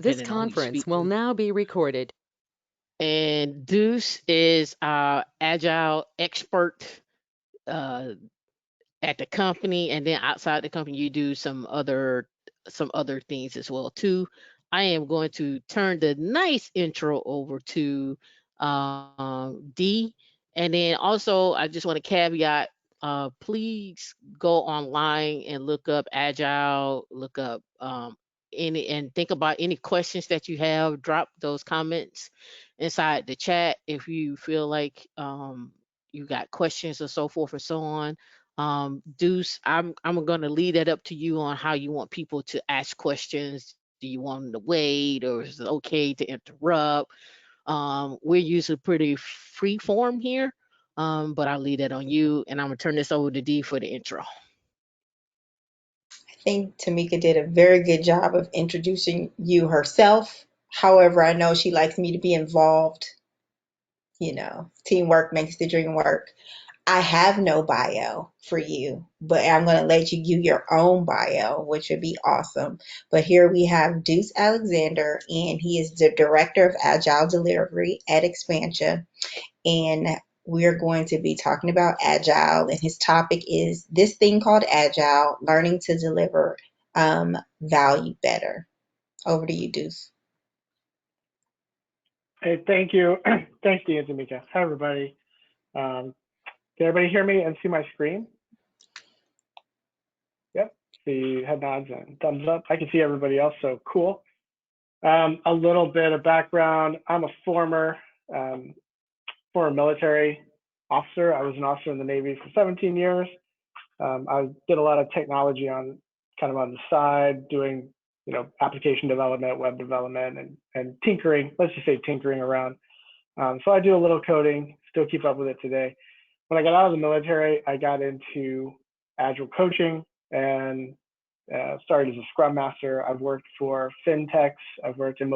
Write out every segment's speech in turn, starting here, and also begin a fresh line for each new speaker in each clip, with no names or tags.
This
depending on who you
conference
speak
will
to.
now be recorded.
And Deuce is our agile expert uh, at the company, and then outside the company, you do some other things as well too. I am going to turn the nice intro over to D, and then also I just want to caveat. Please go online and look up Agile, look up any, and think about any questions that you have. Drop those comments inside the chat if you feel like you got questions or so forth and so on. Deuce, I'm gonna leave that up to you on how you want people to ask questions. Do you want them to wait, or is it okay to interrupt? We're usually pretty free form here, but I'll leave that on you, and I'm gonna turn this over to D for the intro.
I think Tamika did a very good job of introducing you herself. However, I know she likes me to be involved. Teamwork makes the dream work. I have no bio for you, but I'm going to let you give your own bio, which would be awesome. But here we have Deuce Alexander, and he is the Director of Agile Delivery at Expansion. And we're going to be talking about Agile, and his topic is this thing called Agile, learning to deliver value better. Over to you, Deuce.
Hey, thank you. Thanks, Dee and Tamika. Hi, everybody. Can everybody hear me and see my screen? Yep. See head nods and thumbs up. I can see everybody else, so cool. A little bit of background. I'm a former military officer. I was an officer in the Navy for 17 years. I did a lot of technology on the side, doing application development, web development, and tinkering. Let's just say tinkering around. So I do a little coding, still keep up with it today. When I got out of the military, I got into agile coaching and started as a scrum master. I've worked for fintechs. I've worked in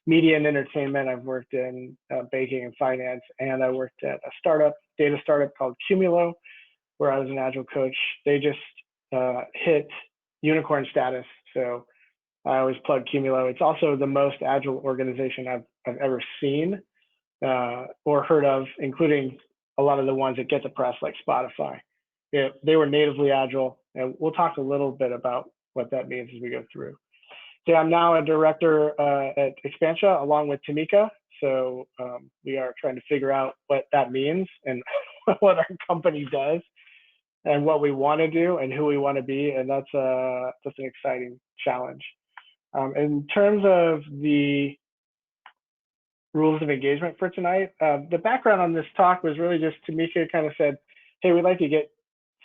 media and entertainment. I've worked in banking and finance, and I worked at a data startup called Cumulo, where I was an agile coach. They just hit unicorn status, so I always plug Cumulo. It's also the most agile organization I've ever seen or heard of, including a lot of the ones that get the press, like Spotify. They were natively agile, and we'll talk a little bit about what that means as we go through. So I'm now a director at Expansia along with Tamika. So we are trying to figure out what that means and what our company does and what we want to do and who we want to be, and that's an exciting challenge. In terms of the rules of engagement for tonight, the background on this talk was really just Tamika kind of said, hey, we'd like to get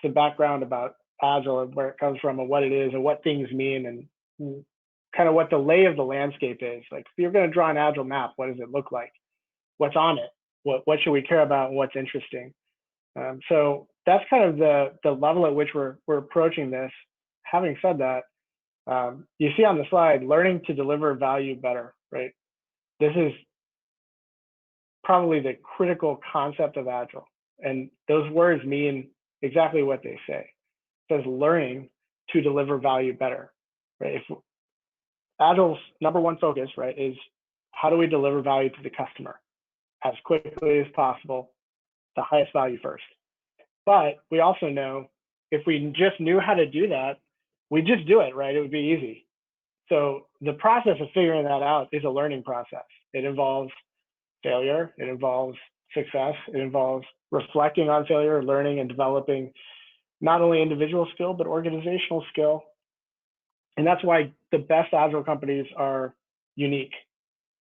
some background about Agile and where it comes from and what it is and what things mean and kind of what the lay of the landscape is. Like, if you're going to draw an Agile map, what does it look like? What's on it? What should we care about and what's interesting? So that's kind of the level at which we're approaching this. Having said that, you see on the slide, learning to deliver value better, right? This is probably the critical concept of Agile. And those words mean exactly what they say. It says learning to deliver value better, right? If Agile's number one focus, right, is how do we deliver value to the customer as quickly as possible, the highest value first. But we also know if we just knew how to do that, we'd just do it, right? It would be easy. So the process of figuring that out is a learning process. It involves failure, it involves success, it involves reflecting on failure, learning and developing not only individual skill, but organizational skill. And that's why the best Agile companies are unique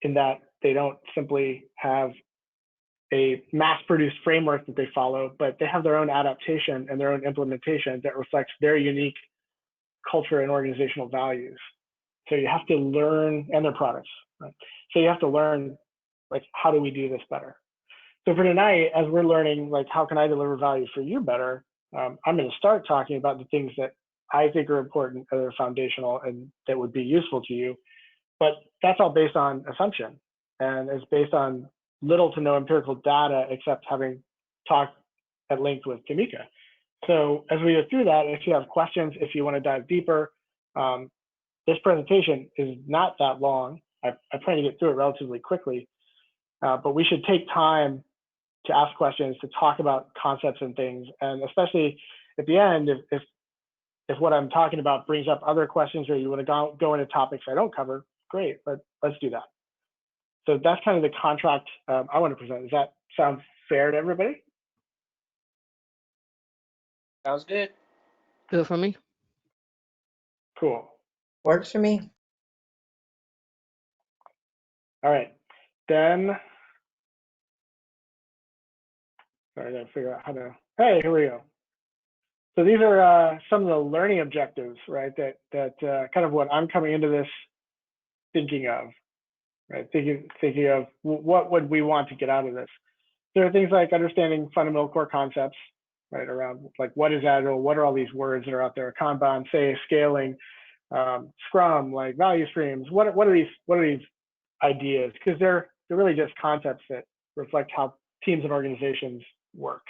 in that they don't simply have a mass-produced framework that they follow, but they have their own adaptation and their own implementation that reflects their unique culture and organizational values. So you have to learn, and their products, right? So you have to learn, like, how do we do this better? So for tonight, as we're learning, like, how can I deliver value for you better? I'm going to start talking about the things that I think are important, that are foundational, and that would be useful to you. But that's all based on assumption, and it's based on little to no empirical data, except having talked at length with Tamika. So as we go through that, if you have questions, if you want to dive deeper, this presentation is not that long. I plan to get through it relatively quickly, but we should take time to ask questions, to talk about concepts and things, and especially at the end, if what I'm talking about brings up other questions or you want to go into topics I don't cover, great, let's do that. So that's kind of the contract I want to present. Does that sound fair to everybody?
Sounds good.
Good for me.
Cool.
Works for me.
All right, then, sorry, I gotta figure out how to, hey, here we go. So these are some of the learning objectives, right? That kind of what I'm coming into this thinking of, right? Thinking of what would we want to get out of this. There are things like understanding fundamental core concepts, right? Around like what is Agile, what are all these words that are out there? Kanban, SAFe, scaling, Scrum, like value streams. What are these ideas? Because they're really just concepts that reflect how teams and organizations work.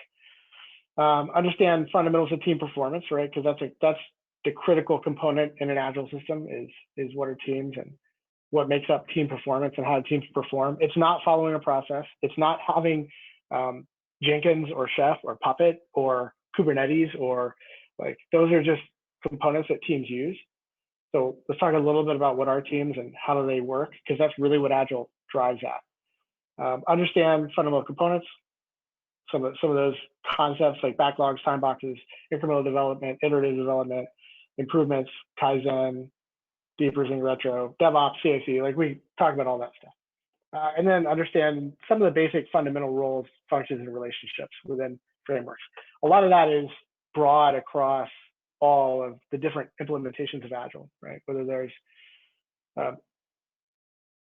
Understand fundamentals of team performance, right? Because that's the critical component in an Agile system is what are teams and what makes up team performance and how teams perform. It's not following a process. It's not having Jenkins or Chef or Puppet or Kubernetes or like those are just components that teams use. So let's talk a little bit about what are teams and how do they work, because that's really what Agile drives at. Understand fundamental components. Some of those concepts like backlogs, timeboxes, incremental development, iterative development, improvements, Kaizen, debriefing, retro, DevOps, CI/CD, like we talk about all that stuff. And then understand some of the basic fundamental roles, functions, and relationships within frameworks. A lot of that is broad across all of the different implementations of Agile, right? Whether there's,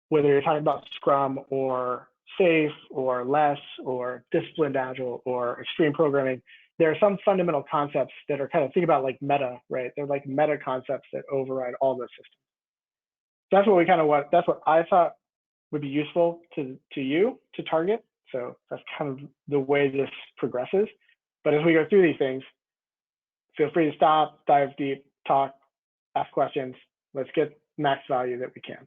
whether you're talking about Scrum or SAFe or less or disciplined Agile or extreme programming, there are some fundamental concepts that are kind of, think about like meta, right? They're like meta concepts that override all those systems. That's what we kind of want, that's what I thought would be useful to you to target. So that's kind of the way this progresses. But as we go through these things, feel free to stop, dive deep, talk, ask questions. Let's get max value that we can.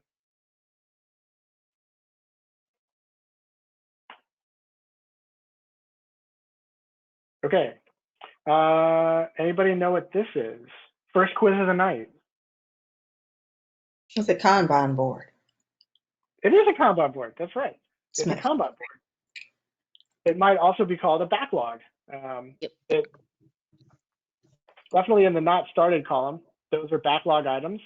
Okay. Anybody know what this is? First quiz of the night.
It's a Kanban board.
It is a Kanban board. That's right. It's
Smith.
a Kanban board. It might also be called a backlog.
Yep.
It definitely in the not started column. Those are backlog items.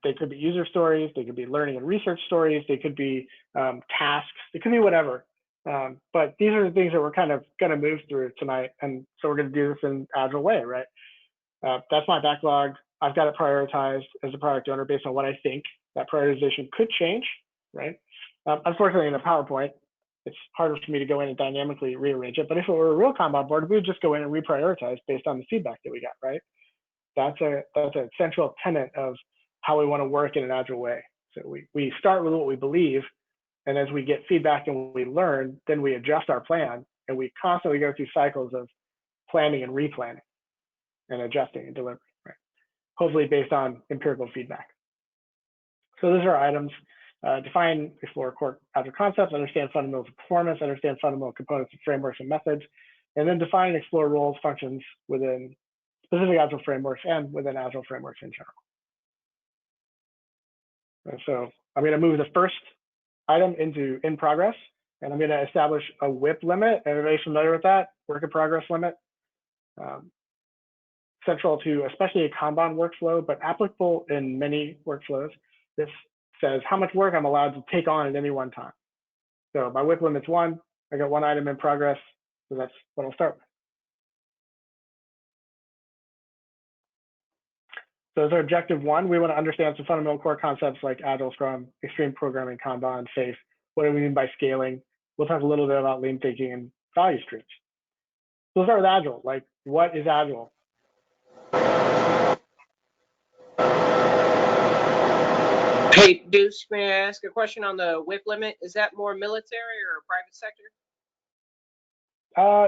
They could be user stories. They could be learning and research stories. They could be tasks. It could be whatever. But these are the things that we're kind of going to move through tonight. And so we're going to do this in Agile way, right? That's my backlog. I've got it prioritized as a product owner based on what I think. That prioritization could change, right? Unfortunately, in a PowerPoint, it's harder for me to go in and dynamically rearrange it. But if it were a real Kanban board, we would just go in and reprioritize based on the feedback that we got, right? That's a central tenet of how we want to work in an Agile way. So we start with what we believe, and as we get feedback and we learn, then we adjust our plan, and we constantly go through cycles of planning and replanning and adjusting and delivering, right? Hopefully based on empirical feedback. So those are items. Define, explore core Agile concepts, understand fundamentals of performance, understand fundamental components of frameworks and methods, and then define and explore roles, functions within specific Agile frameworks and within Agile frameworks in general. And so I'm going to move the first item into in progress, and I'm going to establish a WIP limit. Everybody familiar with that? Work in progress limit. Central to especially a Kanban workflow, but applicable in many workflows. This says how much work I'm allowed to take on at any one time. So my WIP limit's 1. I got 1 item in progress, so that's what I'll start with. So as our objective 1, we want to understand some fundamental core concepts like Agile, Scrum, extreme programming, Kanban, SAFe. What do we mean by scaling? We'll talk a little bit about lean thinking and value streams. So we'll start with Agile. Like, what is Agile?
Hey, Deuce, may I ask a question on the WIP limit? Is that more military or private sector?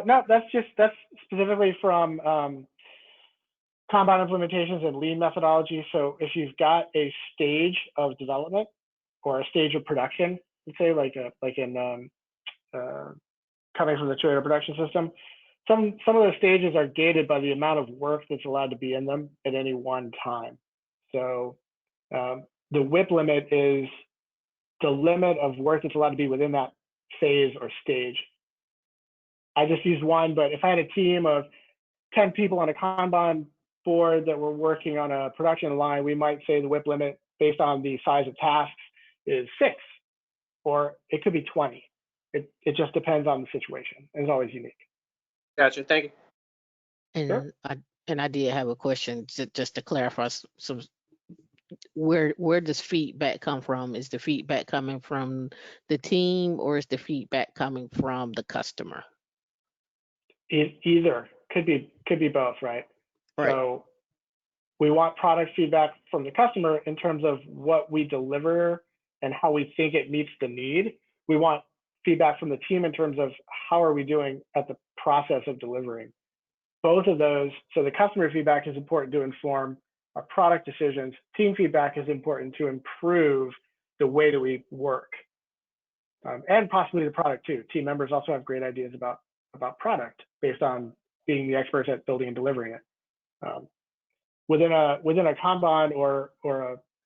No, that's specifically from Kanban implementations and lean methodology. So if you've got a stage of development or a stage of production, let's say like in coming from the Toyota production system, some of those stages are gated by the amount of work that's allowed to be in them at any one time. So the WIP limit is the limit of work that's allowed to be within that phase or stage. I just used one, but if I had a team of 10 people on a Kanban board that were working on a production line, we might say the WIP limit based on the size of tasks is 6, or it could be 20. It just depends on the situation. It's always unique.
Gotcha. Thank you.
And
Sure.
I did have a question just to clarify some. Where does feedback come from? Is the feedback coming from the team, or is the feedback coming from the customer?
Either could be both, right?
Right.
So we want product feedback from the customer in terms of what we deliver and how we think it meets the need. We want feedback from the team in terms of how are we doing at the process of delivering. Both of those, so the customer feedback is important to inform our product decisions. Team feedback is important to improve the way that we work, and possibly the product too. Team members also have great ideas about product based on being the experts at building and delivering it. Within a Kanban or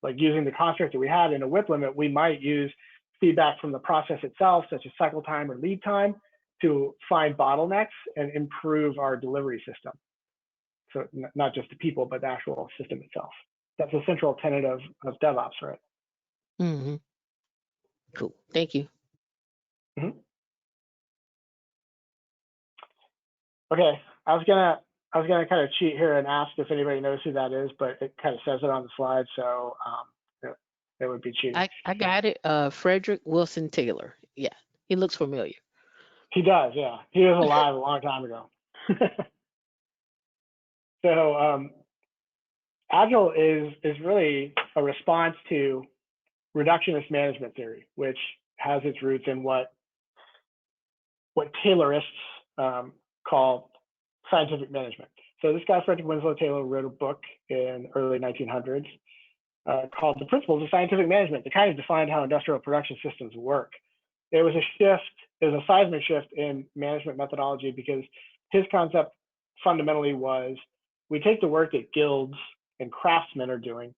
like using the construct that we had in a WIP limit, we might use feedback from the process itself, such as cycle time or lead time, to find bottlenecks and improve our delivery system. So not just the people, but the actual system itself. That's a central tenet of DevOps, right?
Mm-hmm. Cool. Thank you.
Mm-hmm. Okay, I was gonna kind of cheat here and ask if anybody knows who that is, but it kind of says it on the slide, so it would be cheating.
I got it. Frederick Wilson Taylor. Yeah, he looks familiar.
He does, yeah. He was alive a long time ago. So Agile is really a response to reductionist management theory, which has its roots in what Taylorists call scientific management. So this guy, Frederick Winslow Taylor, wrote a book in early 1900s called The Principles of Scientific Management that kind of defined how industrial production systems work. It was a shift, it was a seismic shift in management methodology, because his concept fundamentally was we take the work that guilds and craftsmen are doing,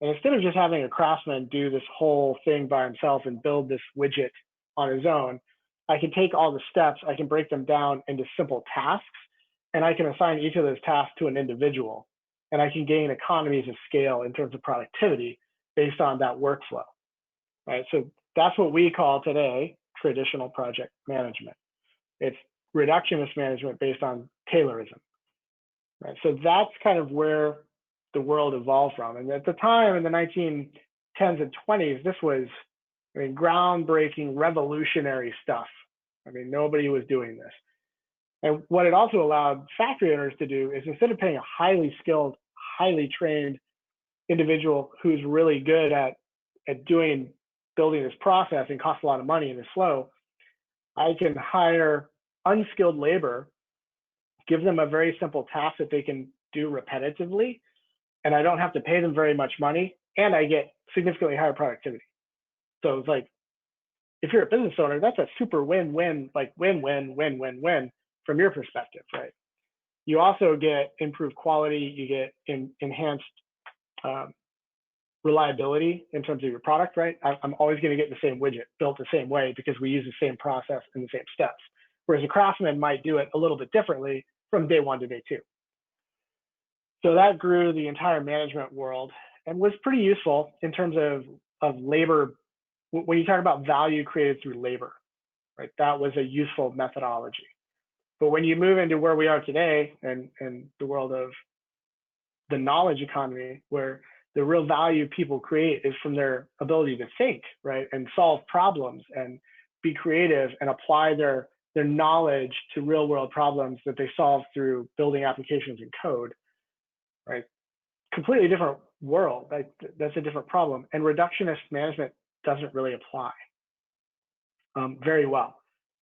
and instead of just having a craftsman do this whole thing by himself and build this widget on his own, I can take all the steps, I can break them down into simple tasks, and I can assign each of those tasks to an individual, and I can gain economies of scale in terms of productivity based on that workflow, right? So that's what we call today traditional project management. It's reductionist management based on Taylorism, right? So that's kind of where the world evolved from. And at the time, in the 1910s and 20s, this was, I mean, groundbreaking, revolutionary stuff. I mean, nobody was doing this. And what it also allowed factory owners to do is, instead of paying a highly skilled, highly trained individual who's really good at building this process and costs a lot of money and is slow, I can hire unskilled labor, give them a very simple task that they can do repetitively, and I don't have to pay them very much money, and I get significantly higher productivity. So it's like, if you're a business owner, that's a super win-win, like win-win-win-win-win from your perspective, right? You also get improved quality, you get enhanced reliability in terms of your product, right? I'm always going to get the same widget built the same way because we use the same process and the same steps. Whereas a craftsman might do it a little bit differently from day one to day two. So that grew the entire management world and was pretty useful in terms of labor. When you talk about value created through labor, right? That was a useful methodology. But when you move into where we are today and the world of the knowledge economy, where the real value people create is from their ability to think, right? And solve problems and be creative and apply their knowledge to real world problems that they solve through building applications and code, right? Completely different world, right? That's a different problem. And reductionist management doesn't really apply very well.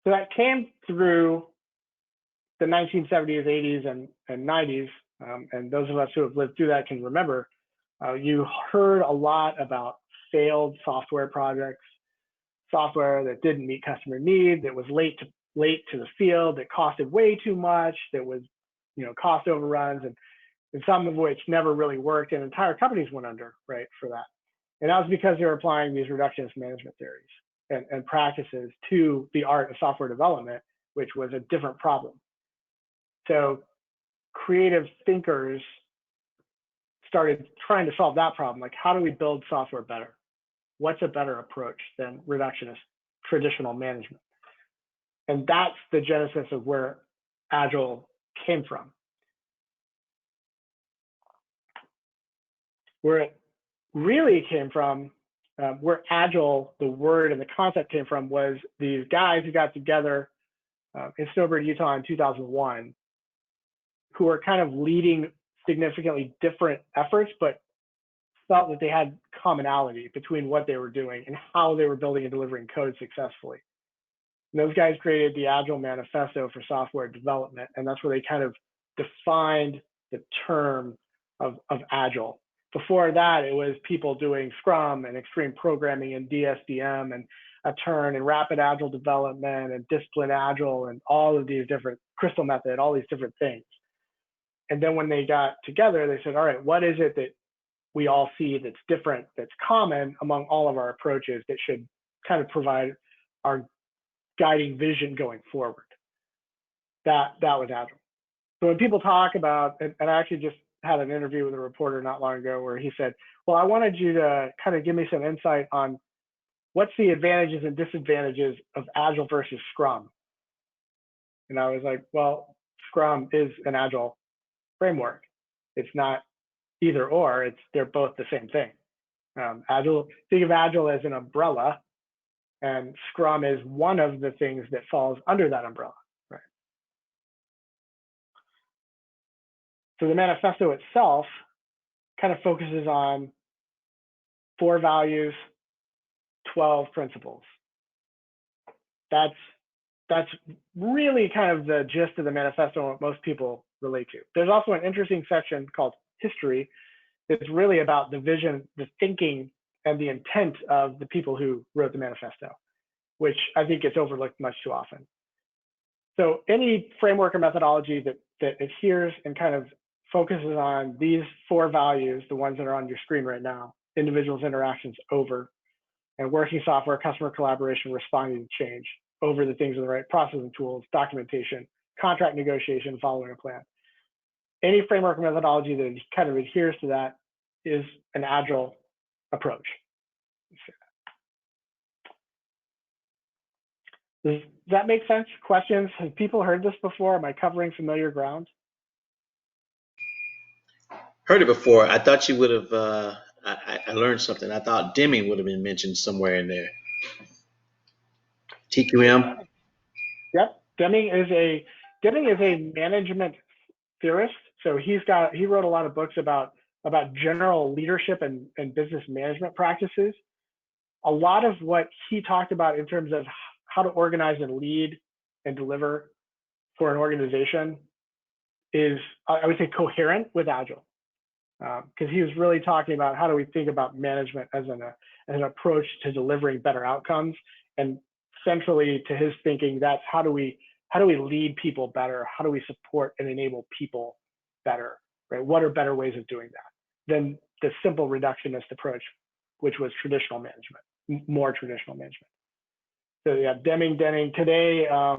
So that came through the 1970s, 80s, and 90s And those of us who have lived through that can remember, you heard a lot about failed software projects, software that didn't meet customer need, that was late to the field, that costed way too much, that was, cost overruns, and some of which never really worked, and entire companies went under, right, for that. And that was because they were applying these reductionist management theories and practices to the art of software development, which was a different problem. So creative thinkers started trying to solve that problem. Like, how do we build software better? What's a better approach than reductionist traditional management? And that's the genesis of where Agile came from. Where it really came from, where Agile, the word and the concept came from, was these guys who got together in Snowbird, Utah in 2001, who were kind of leading significantly different efforts, but felt that they had commonality between what they were doing and how they were building and delivering code successfully. And those guys created the Agile Manifesto for software development, and that's where they kind of defined the term of Agile. Before that, it was people doing Scrum and extreme programming and DSDM and a turn and rapid Agile development and discipline Agile and all of these different Crystal method, all these different things. And then when they got together, they said, all right, what is it that we all see that's different, that's common among all of our approaches that should kind of provide our guiding vision going forward? That was Agile. So when people talk about, and I actually just had an interview with a reporter not long ago where he said, well, I wanted you to kind of give me some insight on what's the advantages and disadvantages of Agile versus Scrum. And I was like, well, Scrum is an Agile framework. It's not either or, they're both the same thing. Agile, think of Agile as an umbrella, and Scrum is one of the things that falls under that umbrella, right? So the manifesto itself kind of focuses on 4 values, 12 principles. That's really kind of the gist of the manifesto and what most people relate to. There's also an interesting section called history that's really about the vision, the thinking, and the intent of the people who wrote the manifesto, which I think gets overlooked much too often. So any framework or methodology that adheres and kind of focuses on these 4 values, the ones that are on your screen right now: individuals, interactions, over, and working software, customer collaboration, responding to change, over the things of the right process and tools, documentation, contract negotiation, following a plan. Any framework or methodology that kind of adheres to that is an Agile approach. Does that make sense? Questions? Have people heard this before? Am I covering familiar ground?
Heard it before. I thought you would have, I learned something. I thought Deming would have been mentioned somewhere in there. TQM.
Yep, Deming is a management theorist. So he wrote a lot of books about general leadership and business management practices. A lot of what he talked about in terms of how to organize and lead and deliver for an organization is, I would say, coherent with Agile, because he was really talking about how do we think about management as an approach to delivering better outcomes, and centrally to his thinking, that's how do we lead people better? How do we support and enable people better? Right? What are better ways of doing that than the simple reductionist approach, which was traditional management, more traditional management? So yeah, Deming today, a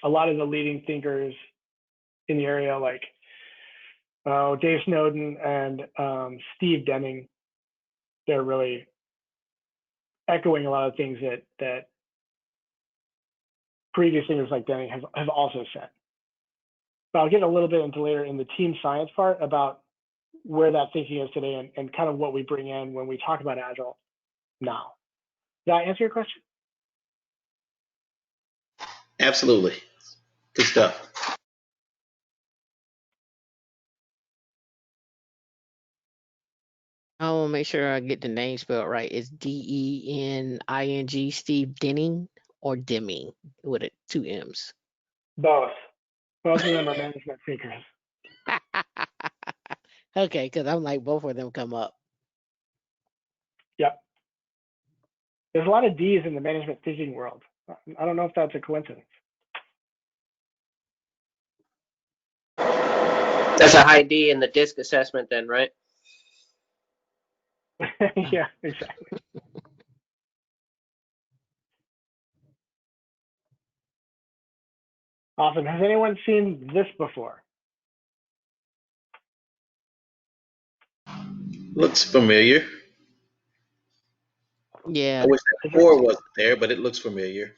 lot of the leading thinkers in the area, like Dave Snowden and Steve Deming, they're really echoing a lot of things that previous thinkers like Deming have also said. But I'll get a little bit into later in the team science part about where that thinking is today and kind of what we bring in when we talk about Agile now. Did I answer your question?
Absolutely. Good stuff.
I want to make sure I get the name spelled right. It's Dening, Steve Denning, or Deming with 2 M's.
Both of them are management thinkers.
Okay, because I'm like both of them come up.
Yep. There's a lot of D's in the management thinking world. I don't know if that's a coincidence.
That's a high D in the DISC assessment then, right?
Yeah, exactly. Awesome. Has anyone seen this before?
Looks familiar. I
Yeah.
wish that four wasn't there, but it looks familiar.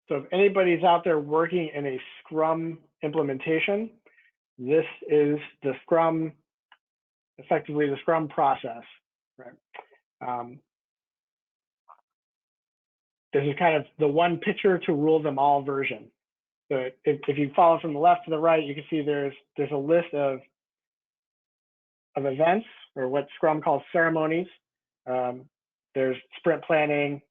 So if anybody's out there working in a Scrum implementation, this is the Scrum, effectively the Scrum process, right? This is kind of the one picture to rule them all version. So if you follow from the left to the right, you can see there's a list of events, or what Scrum calls ceremonies. There's sprint planning,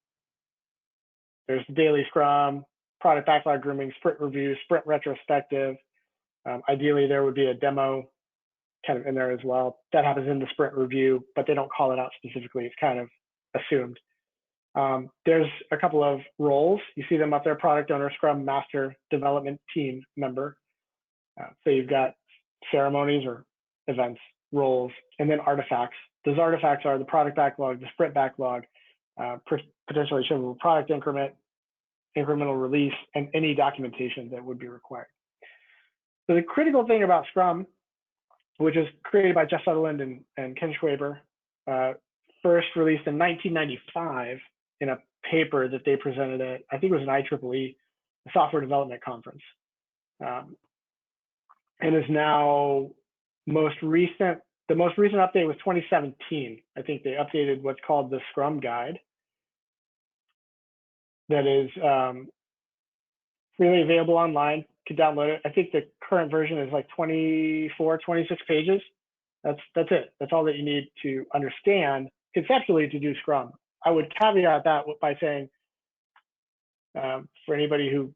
there's daily Scrum, product backlog grooming, sprint review, sprint retrospective. Ideally, there would be a demo kind of in there as well. That happens in the sprint review, but they don't call it out specifically. It's kind of assumed. There's a couple of roles. You see them up there: product owner, Scrum master, development team member. So you've got ceremonies or events, roles, and then artifacts. Those artifacts are the product backlog, the sprint backlog, potentially shippable product increment, incremental release, and any documentation that would be required. So the critical thing about Scrum, which was created by Jeff Sutherland and Ken Schwaber, first released in 1995 in a paper that they presented at, I think it was an IEEE, a software development conference, and is now the most recent update was 2017. I think they updated what's called the Scrum Guide. That is freely available online. You can download it. I think the current version is like 24, 26 pages. That's it. That's all that you need to understand conceptually to do Scrum. I would caveat that by saying, for anybody who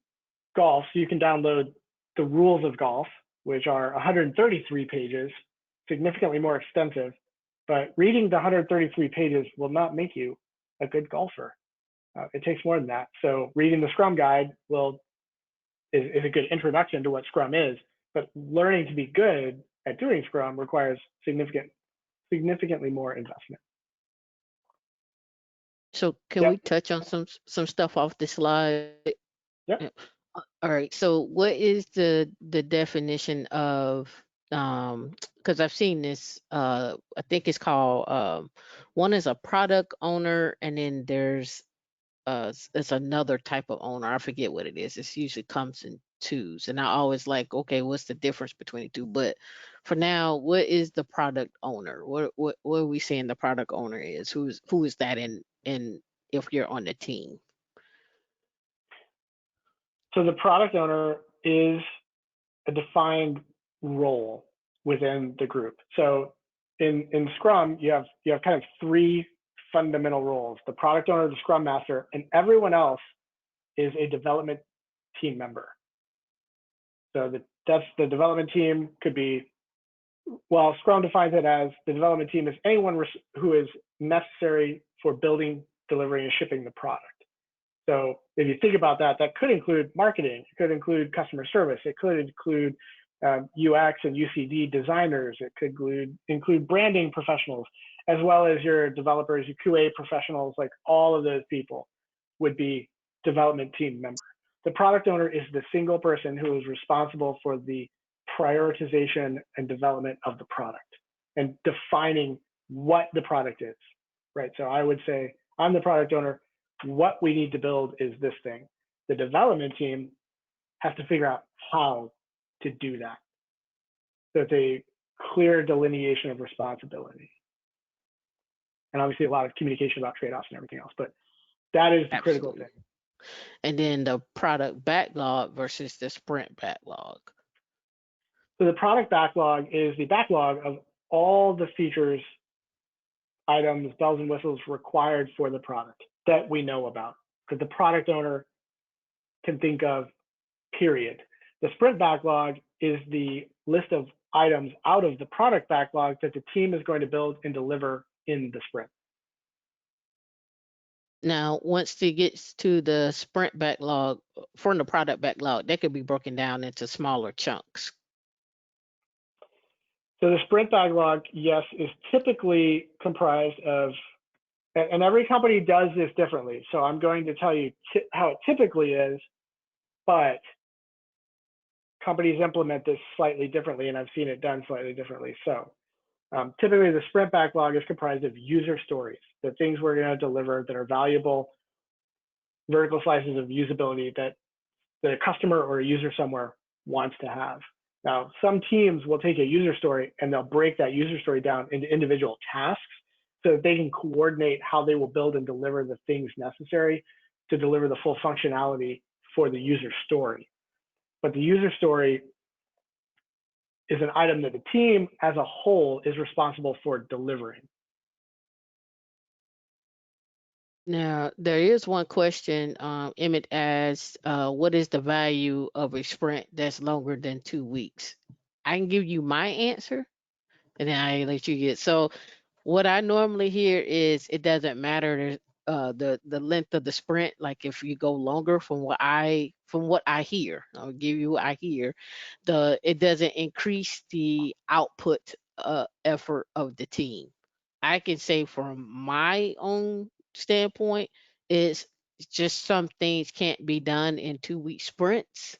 golfs, you can download the rules of golf, which are 133 pages, significantly more extensive. But reading the 133 pages will not make you a good golfer. It takes more than that. So reading the Scrum Guide is a good introduction to what Scrum is, but learning to be good at doing Scrum requires significantly more investment.
So can we touch on some stuff off the slide?
Yep.
All right. So what is the definition of because I've seen this I think it's called one is a product owner, and then there's it's another type of owner. I forget what it is. It usually comes in twos, and I always like, okay, what's the difference between the two? But for now, what is the product owner? What are we saying the product owner is? Who is that in if you're on the team?
So the product owner is a defined role within the group. So in Scrum, you have kind of three fundamental roles: the product owner, the Scrum master, and everyone else is a development team member. So that's the development team. Could be, well, Scrum defines it as the development team is anyone who is necessary for building, delivering, and shipping the product. So if you think about that, that could include marketing, it could include customer service, it could include UX and UCD designers, it could include branding professionals, as well as your developers, your QA professionals. Like all of those people would be development team members. The product owner is the single person who is responsible for the prioritization and development of the product and defining what the product is, right? So I would say, I'm the product owner. What we need to build is this thing. The development team has to figure out how to do that. So it's a clear delineation of responsibility. And obviously a lot of communication about trade-offs and everything else, but that is the critical thing.
And then the product backlog versus the sprint backlog.
So the product backlog is the backlog of all the features, items, bells and whistles required for the product that we know about. Because the product owner can think of, period. The sprint backlog is the list of items out of the product backlog that the team is going to build and deliver in the sprint.
Now, once it gets to the sprint backlog, from the product backlog, that could be broken down into smaller chunks.
So the sprint backlog, yes, is typically comprised of, and every company does this differently. So I'm going to tell you how it typically is, but companies implement this slightly differently, and I've seen it done slightly differently. So typically the sprint backlog is comprised of user stories, the things we're going to deliver that are valuable, vertical slices of usability that the customer or a user somewhere wants to have. Now, some teams will take a user story and they'll break that user story down into individual tasks so that they can coordinate how they will build and deliver the things necessary to deliver the full functionality for the user story. But the user story is an item that the team as a whole is responsible for delivering.
Now, there is one question Emmett asked, what is the value of a sprint that's longer than 2 weeks? I can give you my answer, and then I let you get. So what I normally hear is it doesn't matter the length of the sprint. Like if you go longer, from what I hear, I'll give you what I hear. It doesn't increase the output effort of the team. I can say from my own standpoint, it's just some things can't be done in 2-week sprints,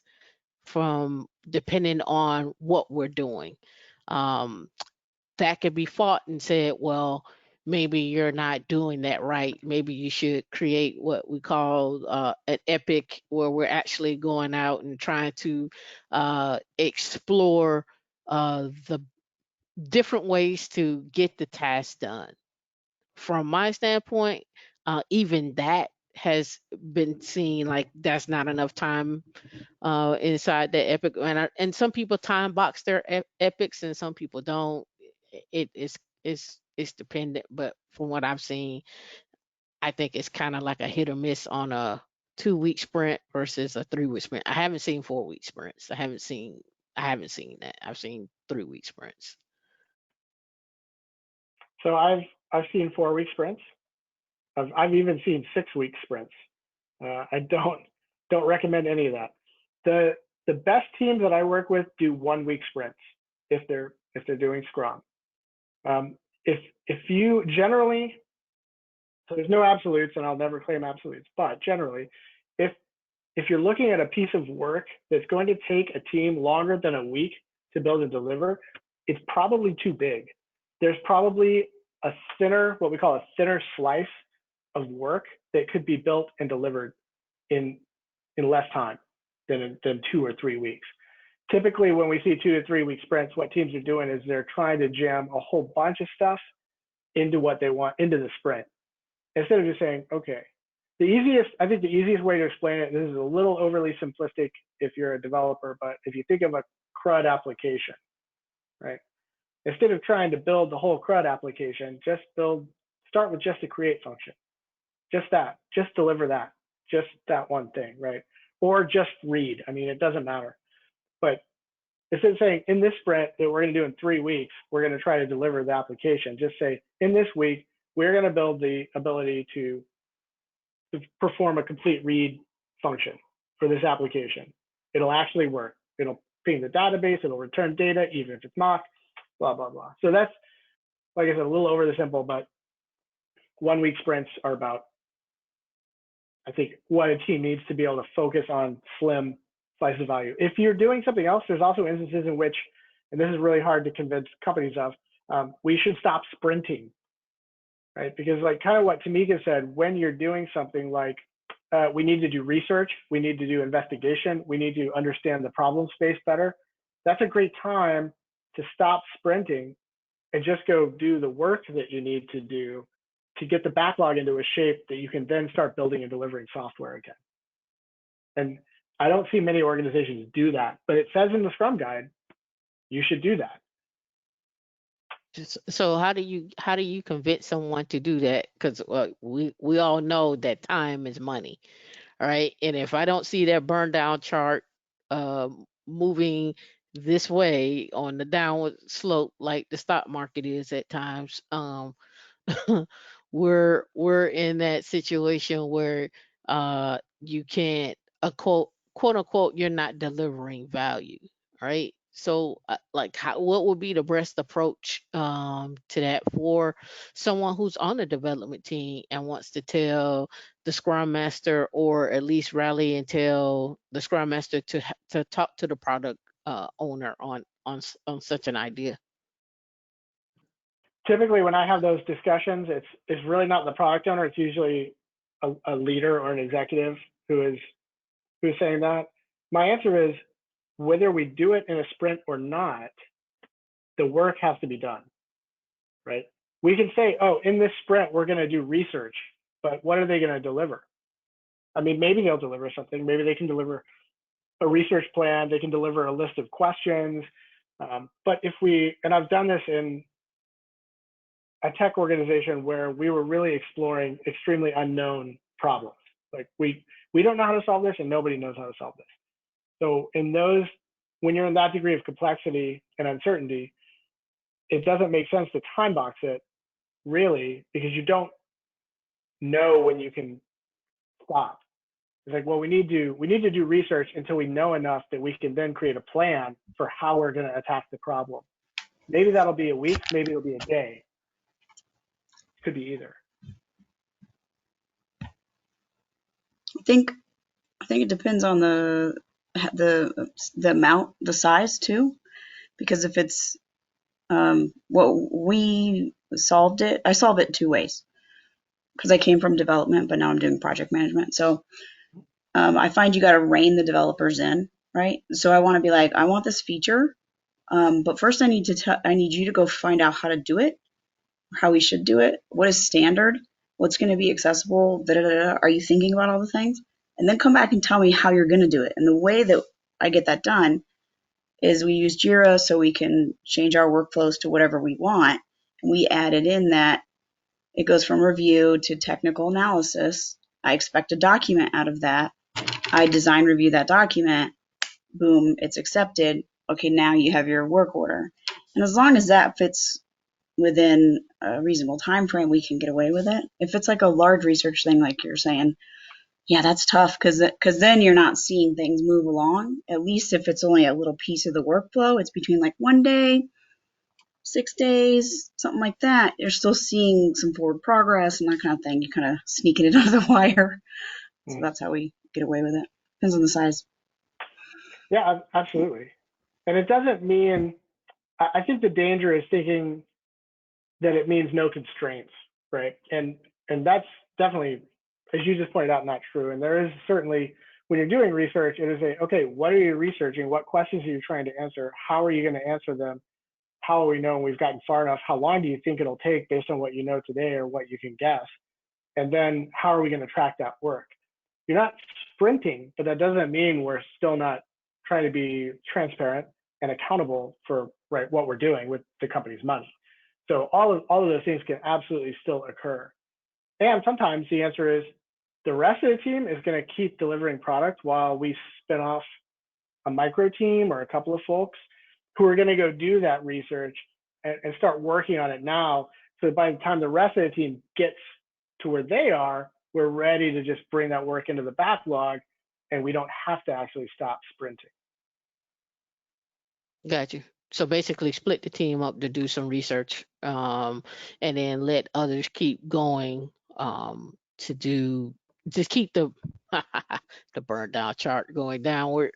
from depending on what we're doing. That could be fought and said, well, maybe you're not doing that right. Maybe you should create what we call an epic, where we're actually going out and trying to explore the different ways to get the task done. From my standpoint, even that has been seen like that's not enough time inside the epic, and some people time box their epics and some people don't. It's dependent, but from what I've seen, I think it's kind of like a hit or miss on a 2-week sprint versus a 3-week sprint. I haven't seen 4-week sprints. I haven't seen that. I've seen 3-week sprints.
So I've seen 4-week sprints. I've even seen 6-week sprints. I don't recommend any of that. The best teams that I work with do 1-week sprints if they're doing Scrum. If you generally, so there's no absolutes, and I'll never claim absolutes, but generally, if you're looking at a piece of work that's going to take a team longer than a week to build and deliver, it's probably too big. There's probably a thinner, what we call a thinner slice of work that could be built and delivered in less time than 2 or 3 weeks. Typically, when we see 2 to 3 week sprints, what teams are doing is they're trying to jam a whole bunch of stuff into what they want, into the sprint, instead of just saying, okay, I think the easiest way to explain it, this is a little overly simplistic if you're a developer, but if you think of a CRUD application, right? Instead of trying to build the whole CRUD application, start with just a create function. Just that, just deliver that, just that one thing, right? Or just read. I mean, it doesn't matter. But instead of saying in this sprint that we're going to do in 3 weeks, we're going to try to deliver the application, just say in this week, we're going to build the ability to perform a complete read function for this application. It'll actually work. It'll ping the database, it'll return data, even if it's mock, blah, blah, blah. So that's, like I said, a little over the simple, but 1-week sprints are about, I think, what a team needs to be able to focus on slim slices of value. If you're doing something else, there's also instances in which, and this is really hard to convince companies of, we should stop sprinting, right? Because like kind of what Tamika said, when you're doing something like, we need to do research, we need to do investigation, we need to understand the problem space better, that's a great time to stop sprinting and just go do the work that you need to do to get the backlog into a shape that you can then start building and delivering software again. And I don't see many organizations do that, but it says in the Scrum Guide, you should do that.
So how do you convince someone to do that? Because we all know that time is money, All right. And if I don't see that burn down chart moving this way on the downward slope, like the stock market is at times, we're in that situation where you can't quote unquote you're not delivering value, right? So like what would be the best approach to that for someone who's on the development team and wants to tell the scrum master, or at least rally and tell the scrum master to talk to the product owner on such an idea?
Typically, when I have those discussions, it's really not the product owner. It's usually a leader or an executive who's saying that. My answer is, whether we do it in a sprint or not, the work has to be done, right? We can say, oh, in this sprint, we're going to do research, but what are they going to deliver? I mean, maybe they'll deliver something. Maybe they can deliver a research plan. They can deliver a list of questions. But if we, and I've done this in a tech organization where we were really exploring extremely unknown problems. Like we don't know how to solve this, and nobody knows how to solve this. So in those, when you're in that degree of complexity and uncertainty, it doesn't make sense to time box it really, because you don't know when you can stop. It's like, well, we need to do research until we know enough that we can then create a plan for how we're going to attack the problem. Maybe that'll be a week, maybe it'll be a day. Could be either.
I think it depends on the amount, the size too, because if it's what we solved it, I solve it two ways, because I came from development, but now I'm doing project management. So I find you got to rein the developers in, right? So I want to be like, I want this feature, but first I need you to go find out how to do it, how we should do it, what is standard, what's going to be accessible, da, da, da, da. Are you thinking about all the things? And then come back and tell me how you're going to do it. And the way that I get that done is we use Jira, so we can change our workflows to whatever we want. And we added in that it goes from review to technical analysis. I expect a document out of that. I design review that document. Boom, it's accepted. Okay, now you have your work order. And as long as that fits within a reasonable time frame, we can get away with it. If it's like a large research thing, like you're saying, yeah, that's tough, because then you're not seeing things move along. At least if it's only a little piece of the workflow, it's between like 1 day, 6 days, something like that. You're still seeing some forward progress and that kind of thing. You're kind of sneaking it under the wire. So that's how we get away with it. Depends on the size.
Yeah, absolutely. And it doesn't mean, I think the danger is thinking that it means no constraints, right? And that's definitely, as you just pointed out, not true. And there is certainly, when you're doing research, it is okay, what are you researching? What questions are you trying to answer? How are you going to answer them? How will we know when we've gotten far enough? How long do you think it'll take based on what you know today or what you can guess? And then how are we going to track that work? You're not sprinting, but that doesn't mean we're still not trying to be transparent and accountable for what we're doing with the company's money. So all of those things can absolutely still occur. And sometimes the answer is the rest of the team is going to keep delivering product while we spin off a micro team or a couple of folks who are going to go do that research and start working on it now. So by the time the rest of the team gets to where they are, we're ready to just bring that work into the backlog, and we don't have to actually stop sprinting.
Got you. So basically split the team up to do some research, and then let others keep going to just keep the the burn down chart going downward.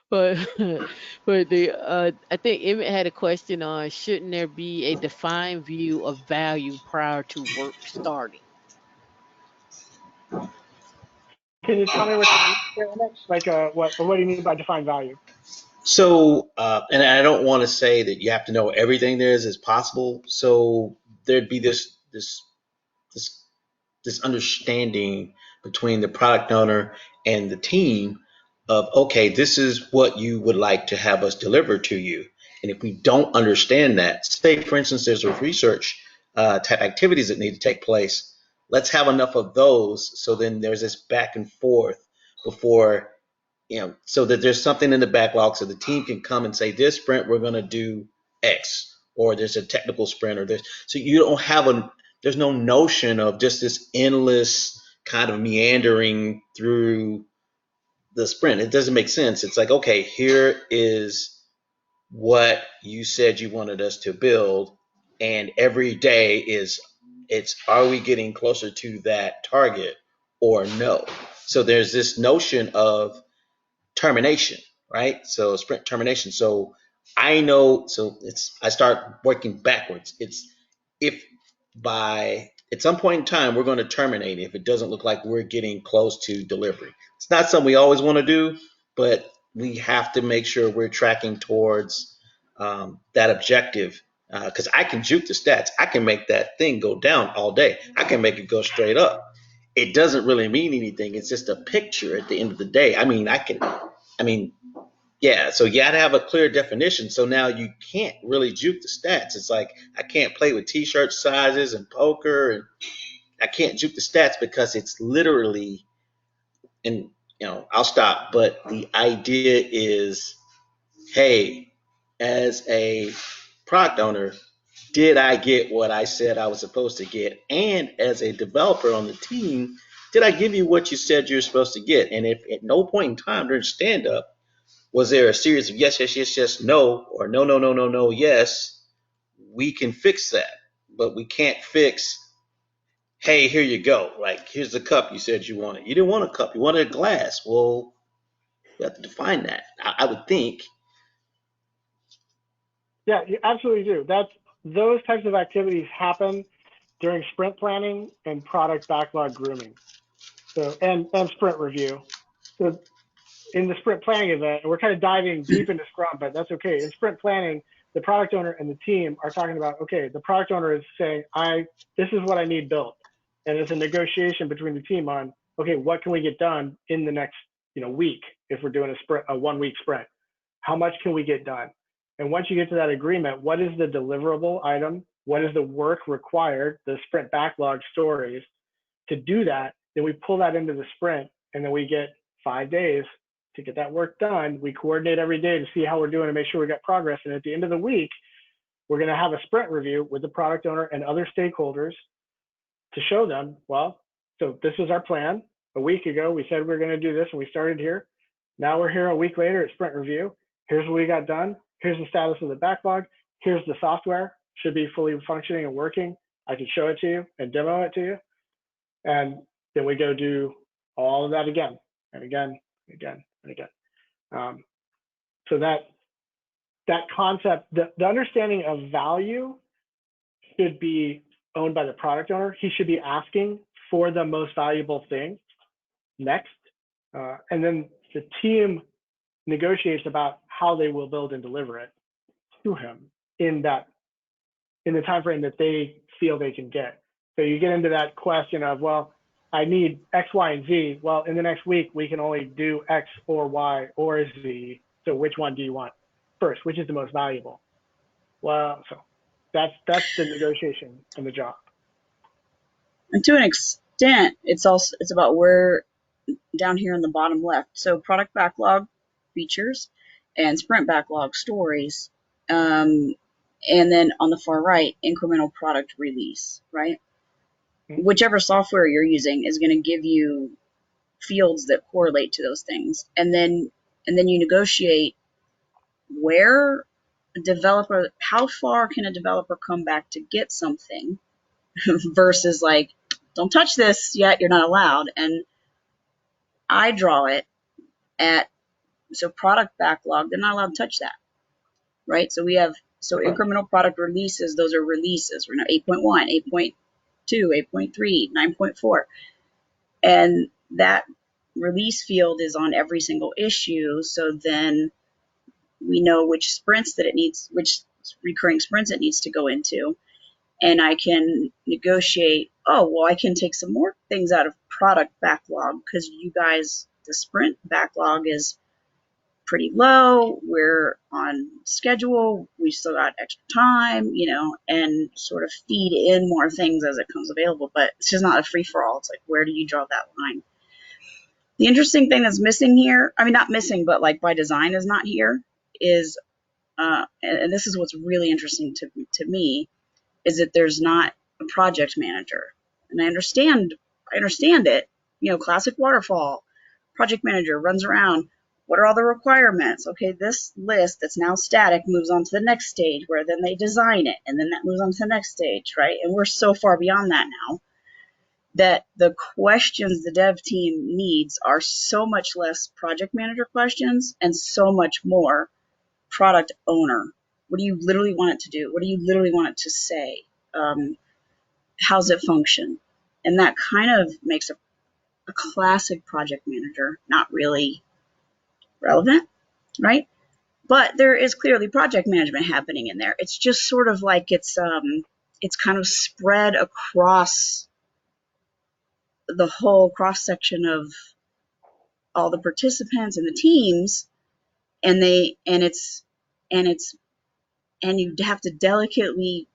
but I think Emmett had a question on, shouldn't there be a defined view of value prior to work starting?
Can you tell me what you mean, Emmett? Like what do you mean by defined value?
So, and I don't want to say that you have to know everything there is as possible. So there'd be this this understanding between the product owner and the team of, okay, this is what you would like to have us deliver to you. And if we don't understand that, say for instance, there's a research type activities that need to take place, let's have enough of those so then there's this back and forth before, so that there's something in the backlog so the team can come and say, this sprint we're going to do X, or there's a technical sprint, or there's, so you don't have there's no notion of just this endless kind of meandering through the sprint. It doesn't make sense. It's like, okay, here is what you said you wanted us to build, and every day it's, are we getting closer to that target or no? So there's this notion of termination, right? So sprint termination. So I know, so I start working backwards. It's, if by at some point in time we're going to terminate if it doesn't look like we're getting close to delivery. It's not something we always want to do, but we have to make sure we're tracking towards that objective. Because I can juke the stats. I can make that thing go down all day. I can make it go straight up. It doesn't really mean anything. It's just a picture at the end of the day. I mean, yeah, so you got to have a clear definition. So now you can't really juke the stats. It's like I can't play with t-shirt sizes and poker, and I can't juke the stats because it's literally, and I'll stop. But the idea is, hey, as a product owner, did I get what I said I was supposed to get? And as a developer on the team, did I give you what you said you were supposed to get? And if at no point in time during stand up was there a series of yes, yes, yes, yes, no, or no, no, no, no, no, yes, we can fix that. But we can't fix, hey, here you go. Like, here's the cup you said you wanted. You didn't want a cup, you wanted a glass. Well, you have to define that. I would think.
Yeah, you absolutely do. Those types of activities happen during sprint planning and product backlog grooming. So and sprint review. So in the sprint planning event, and we're kind of diving deep into Scrum, but that's okay. In sprint planning, the product owner and the team are talking about, okay, the product owner is saying, this is what I need built. And it's a negotiation between the team on, okay, what can we get done in the next week if we're doing a 1 week sprint? How much can we get done? And once you get to that agreement, what is the deliverable item? What is the work required, the sprint backlog stories to do that? Then we pull that into the sprint, and then we get 5 days to get that work done. We coordinate every day to see how we're doing and make sure we got progress. And at the end of the week, we're going to have a sprint review with the product owner and other stakeholders to show them, well, so this was our plan. A week ago, we said we were going to do this, and we started here. Now we're here a week later at sprint review. Here's what we got done. Here's the status of the backlog. Here's the software. Should be fully functioning and working. I can show it to you and demo it to you. And then we go do all of that again and again and again and again. So that concept, the understanding of value should be owned by the product owner. He should be asking for the most valuable thing next. And then the team negotiates about how they will build and deliver it to him in the time frame that they feel they can get. So you get into that question of, well, I need X, Y, and Z. Well, in the next week, we can only do X or Y or Z. So which one do you want first? Which is the most valuable? Well, so that's the negotiation and the job.
And to an extent, it's about where down here in the bottom left. So product backlog features and sprint backlog stories. And then on the far right, incremental product release, right? Mm-hmm. Whichever software you're using is going to give you fields that correlate to those things. And then you negotiate where a developer, how far can a developer come back to get something versus like, don't touch this yet, you're not allowed. And I draw it at, so product backlog, they're not allowed to touch that, right? So we have, incremental product releases, those are releases. We're now 8.1, 8.2, 8.3, 9.4. And that release field is on every single issue. So then we know which sprints that it needs, which recurring sprints it needs to go into. And I can negotiate, I can take some more things out of product backlog because you guys, the sprint backlog is pretty low. We're on schedule. We still got extra time, and sort of feed in more things as it comes available. But it's just not a free for all. It's like, where do you draw that line? The interesting thing that's missing here, I mean, not missing, but like by design is not here, is, and this is what's really interesting to me, is that there's not a project manager. And I understand it, classic waterfall, project manager runs around. What are all the requirements? Okay, this list that's now static moves on to the next stage where then they design it, and then that moves on to the next stage, right? And we're so far beyond that now that the questions the dev team needs are so much less project manager questions and so much more product owner. What do you literally want it to do? What do you literally want it to say? How's it function? And that kind of makes a classic project manager not really relevant, right? But there is clearly project management happening in there. It's just sort of like it's kind of spread across the whole cross section of all the participants and the teams, and you have to delicately,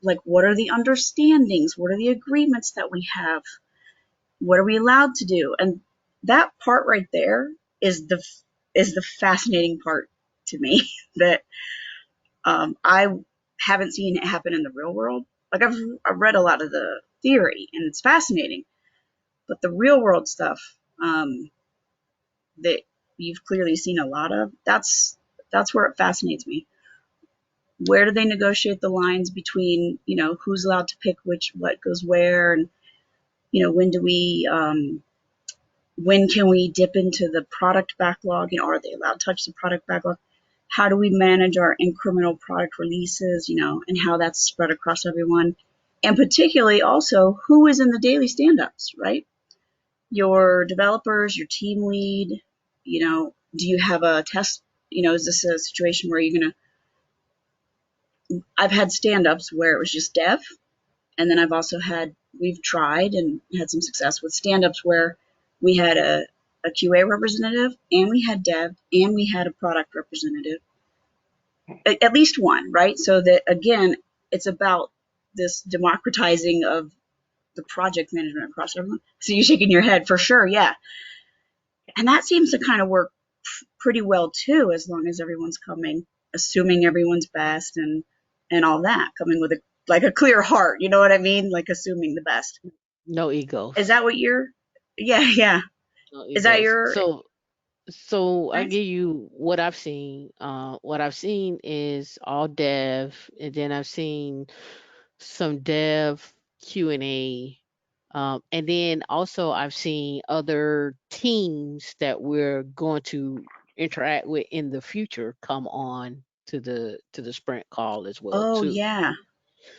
like, what are the understandings? What are the agreements that we have? What are we allowed to do? And that part right there is the fascinating part to me that I haven't seen it happen in the real world. Like I've read a lot of the theory and it's fascinating, but the real world stuff that you've clearly seen a lot of, that's where it fascinates me. Where do they negotiate the lines between, who's allowed to pick what goes where, and when can we dip into the product backlog? Are they allowed to touch the product backlog? How do we manage our incremental product releases, and how that's spread across everyone? And particularly also, who is in the daily stand-ups, right? Your developers, your team lead, do you have a test? Is this a situation where I've had stand-ups where it was just dev, and then we've tried and had some success with stand-ups where we had a QA representative, and we had dev, and we had a product representative. At least one, right? So that, again, it's about this democratizing of the project management across everyone. So you're shaking your head, for sure, yeah. And that seems to kind of work pretty well too, as long as everyone's coming, assuming everyone's best and all that, coming with a clear heart, you know what I mean? Like assuming the best.
No egos.
Is that what you're? Yeah.
No
Is that
egos.
your?
So I
Right?
give you what I've seen. What I've seen is all dev, and then I've seen some dev Q&A, and then also I've seen other teams that we're going to interact with in the future come on to the sprint call as well
Oh
too.
yeah. Like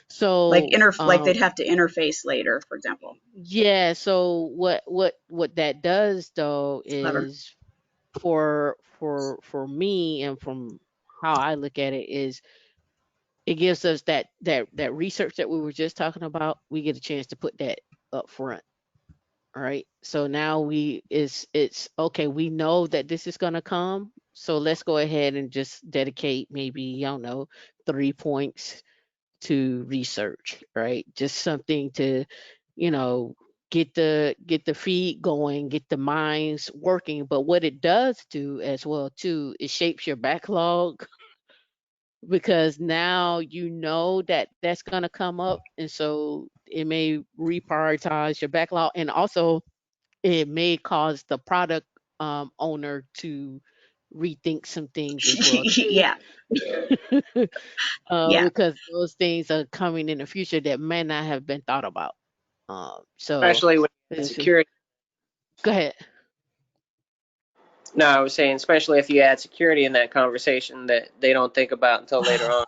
So
like they'd have to interface later, for example.
yeah, so what that does though
It's clever.
is for me and from how I look at it is it gives us that research that we were just talking about. We get a chance to put that up front. All right. So now it's okay, we know that this is gonna come. So let's go ahead and just dedicate maybe, I don't know, 3 points to research, right? Just something to, you know, get the feed going, get the minds working. But what it does do as well too, it shapes your backlog because now you know that that's going to come up, and so it may reprioritize your backlog, and also it may cause the product owner to rethink some things as well too.
Yeah. Yeah.
Because those things are coming in the future that may not have been thought about. So
Especially when you add
let's see.
security.
Go ahead.
No, I was saying, especially if you add security in that conversation that they don't think about until later on.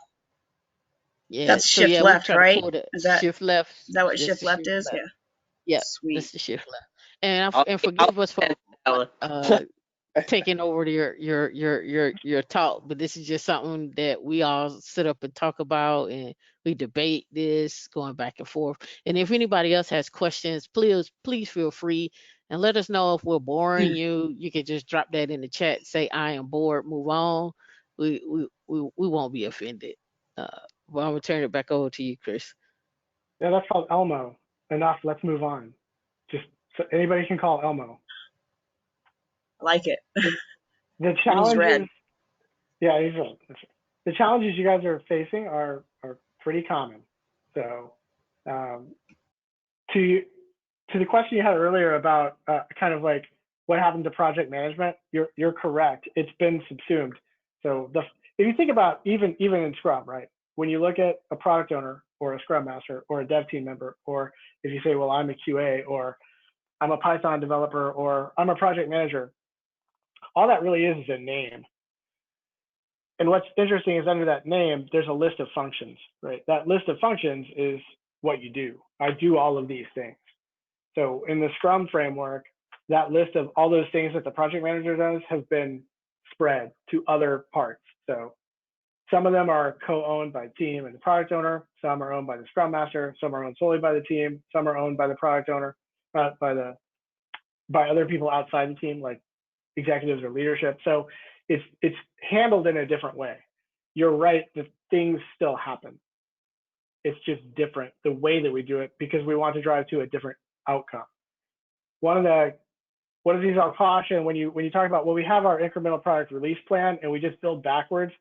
Yeah.
That's
So
shift
yeah, we
left,
try to
right?
pull the
Is
shift left.
that what
That's
shift
the
left
shift
is?
left.
Yeah.
Yep, that's
Sweet.
the shift left. And
I'll,
and
I'll
forgive us for
that
taking over your talk, but this is just something that we all sit up and talk about, and we debate this going back and forth. And if anybody else has questions, please feel free. And let us know if we're boring you. You can just drop that in the chat. Say I am bored. Move on. We won't be offended. Well, I'm gonna turn it back over to you, Chris.
Yeah, that's called Elmo. Enough. Let's move on. Just so anybody can call Elmo.
I like it.
The
And he's
challenges,
red.
yeah, he's red. The challenges you guys are facing are pretty common. So, to the question you had earlier about kind of like what happened to project management, you're correct. It's been subsumed. So if you think about even in Scrum, right? When you look at a product owner or a Scrum master or a dev team member, or if you say, well, I'm a QA or I'm a Python developer or I'm a project manager, all that really is a name. And what's interesting is under that name, there's a list of functions, right? That list of functions is what you do. I do all of these things. So in the Scrum framework, that list of all those things that the project manager does has been spread to other parts. So some of them are co-owned by the team and the product owner. Some are owned by the Scrum master. Some are owned solely by the team. Some are owned by the product owner, by other people outside the team, like executives or leadership. So it's handled in a different way. You're right, the things still happen. It's just different the way that we do it because we want to drive to a different outcome. One of these I'll caution when you talk about, well, we have our incremental product release plan and we just build backwards.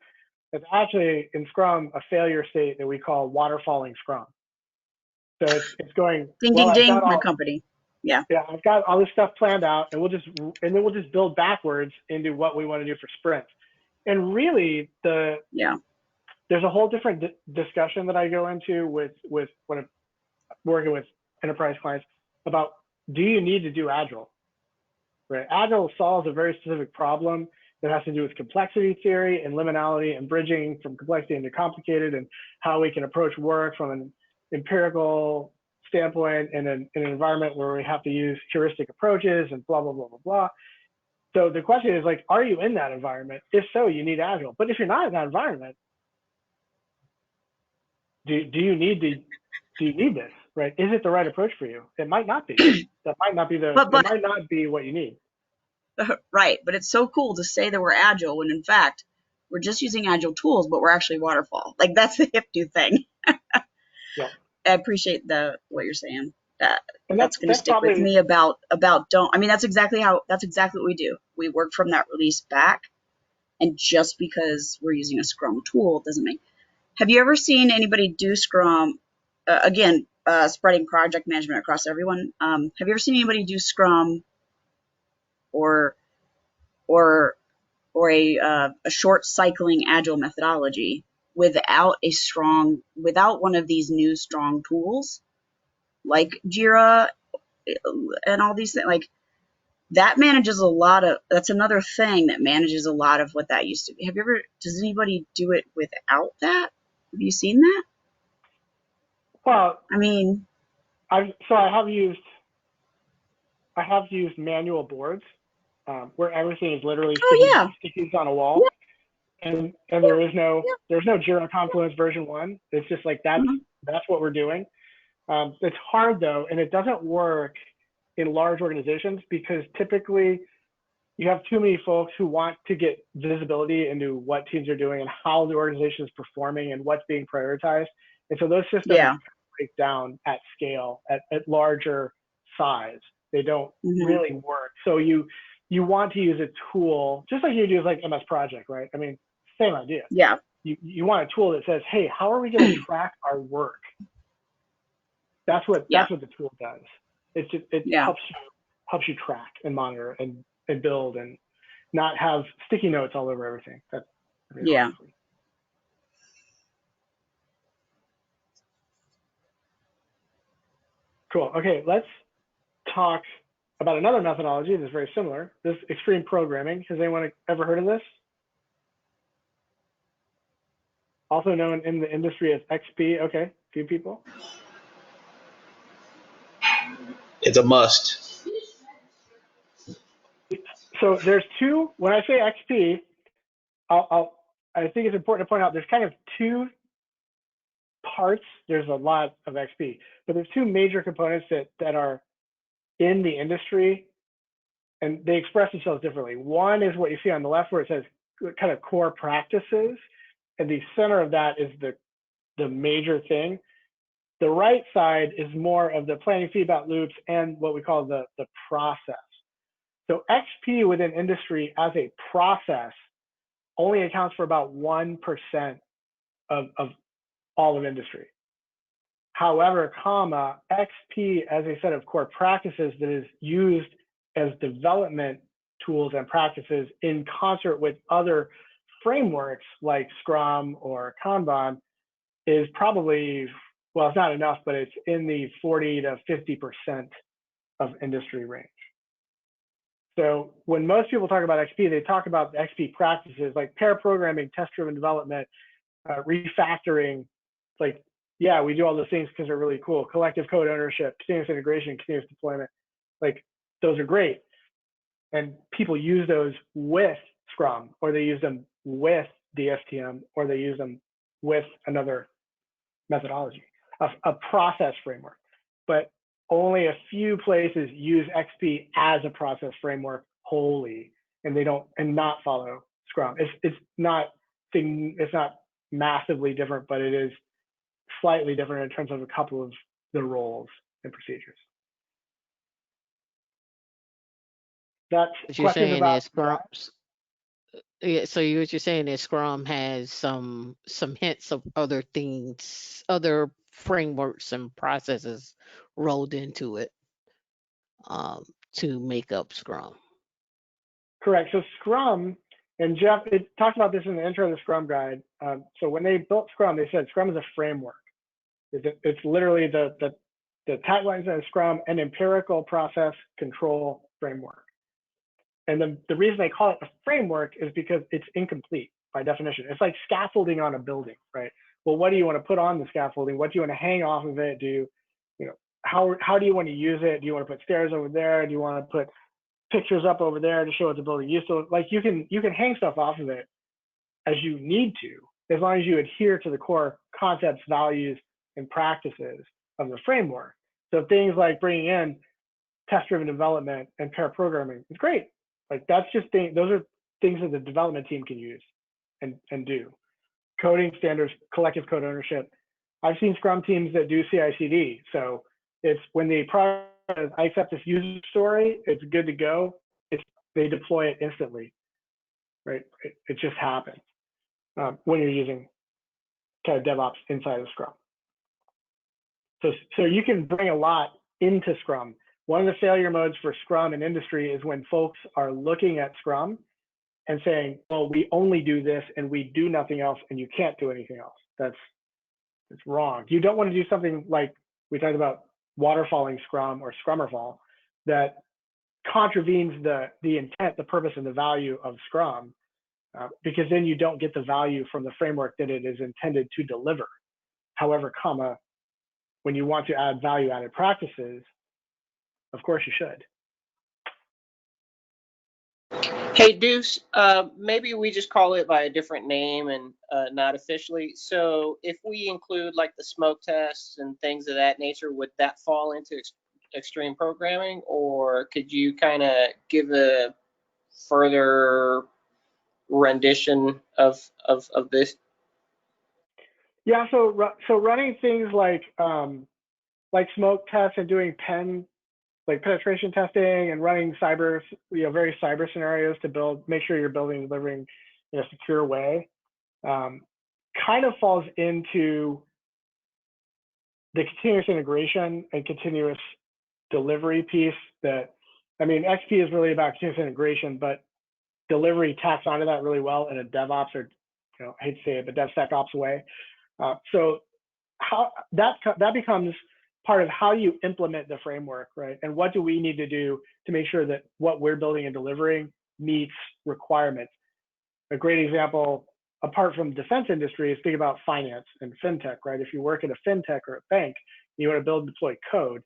It's actually in Scrum a failure state that we call waterfalling Scrum. So it's going,
Ding,
well,
ding, ding, my company. Yeah.
Yeah, I've got all this stuff planned out, and then we'll just build backwards into what we want to do for sprints. And really, there's a whole different discussion that I go into with when I'm working with enterprise clients about, do you need to do Agile? Right? Agile solves a very specific problem that has to do with complexity theory and liminality and bridging from complexity into complicated, and how we can approach work from an empirical standpoint in an environment where we have to use heuristic approaches and blah, blah, blah, blah, blah. So the question is like, are you in that environment? If so, you need Agile. But if you're not in that environment, do you need this, right? Is it the right approach for you? It might not be. That might not be it might not be what you need.
Right, but it's so cool to say that we're Agile when in fact we're just using Agile tools, but we're actually Waterfall. Like that's the hip new thing.
Yeah.
I appreciate what you're saying.
That's
going to stick
probably
with me about don't. I mean, that's exactly what we do. We work from that release back, and just because we're using a Scrum tool doesn't make. Have you ever seen anybody do Scrum? Again, spreading project management across everyone. Have you ever seen anybody do Scrum or a short cycling Agile methodology without one of these new strong tools like Jira and all these things? Like that manages that's another thing that manages a lot of what that used to be. Does anybody do it without that? Have you seen that?
Well,
I mean,
I have used manual boards where everything is literally stickies on a wall, and there's no Jira Confluence version 1. It's just like that's what we're doing. It's hard though, and it doesn't work in large organizations because typically you have too many folks who want to get visibility into what teams are doing and how the organization is performing and what's being prioritized. And so those systems break down at scale, at larger size. They don't really work. So you want to use a tool, just like you do with like MS Project, right? I mean, same idea.
Yeah.
You want a tool that says, hey, how are we going to track our work? That's what the tool does. It helps you track and monitor and build and not have sticky notes all over everything. Cool. Okay, let's talk about another methodology that's very similar. This extreme programming. Has anyone ever heard of this? Also known in the industry as XP. Okay, a few people.
It's a must.
So there's two. When I say XP, I think it's important to point out there's kind of two parts. There's a lot of XP, but there's two major components that are in the industry and they express themselves differently. One is what you see on the left where it says kind of core practices, and the center of that is the major thing. The right side is more of the planning, feedback loops, and what we call the process. So XP within industry as a process only accounts for about 1% of all of industry. However, XP as a set of core practices that is used as development tools and practices in concert with other frameworks like Scrum or Kanban is probably, well, it's not enough, but it's in the 40 to 50% of industry range. So when most people talk about XP, they talk about the XP practices like pair programming, test-driven development, refactoring. Like, yeah, we do all those things because they're really cool. Collective code ownership, continuous integration, continuous deployment. Like, those are great. And people use those with Scrum, or they use them with DSTM, or they use them with another methodology, a process framework. But only a few places use XP as a process framework wholly, and they don't, and not follow Scrum. It's not massively different, but it is slightly different in terms of a couple of the roles and procedures. That's
What you're
questions
saying
about
is Scrum. Yeah, so what you're saying is Scrum has some hints of other things, other frameworks and processes rolled into it to make up Scrum.
Correct. So Scrum, and Jeff, it talked about this in the intro of the Scrum guide. So when they built Scrum, they said Scrum is a framework. It's literally the tagline says Scrum, an empirical process control framework. And the reason they call it a framework is because it's incomplete by definition. It's like scaffolding on a building, right? Well, what do you want to put on the scaffolding? What do you want to hang off of it? How do you want to use it? Do you want to put stairs over there? Do you want to put pictures up over there to show what the building used to look like? You can hang stuff off of it as you need to, as long as you adhere to the core concepts, values, and practices of the framework. So things like bringing in test-driven development and pair programming is great. Like, that's just those are things that the development team can use and do. Coding standards, collective code ownership. I've seen Scrum teams that do CI/CD. So it's when the product, I accept this user story, it's good to go. They deploy it instantly, right? It just happens when you're using kind of DevOps inside of Scrum. So you can bring a lot into Scrum. One of the failure modes for Scrum in industry is when folks are looking at Scrum and saying, well, we only do this and we do nothing else and you can't do anything else. That's wrong. You don't want to do something like we talked about waterfalling Scrum or Scrummerfall that contravenes the intent, the purpose, and the value of Scrum, because then you don't get the value from the framework that it is intended to deliver. However, when you want to add value-added practices, of course you should.
Hey, Deuce, maybe we just call it by a different name and not officially. So if we include like the smoke tests and things of that nature, would that fall into extreme programming, or could you kind of give a further rendition of this?
Yeah, so running things like smoke tests and doing penetration testing and running very cyber scenarios to make sure you're building and delivering in a secure way, kind of falls into the continuous integration and continuous delivery piece. XP is really about continuous integration, but delivery tacks onto that really well in a DevOps or, I hate to say it, but DevSecOps way. So how that becomes part of how you implement the framework, right? And what do we need to do to make sure that what we're building and delivering meets requirements? A great example, apart from defense industry, is think about finance and fintech, right? If you work at a fintech or a bank, you want to build and deploy code,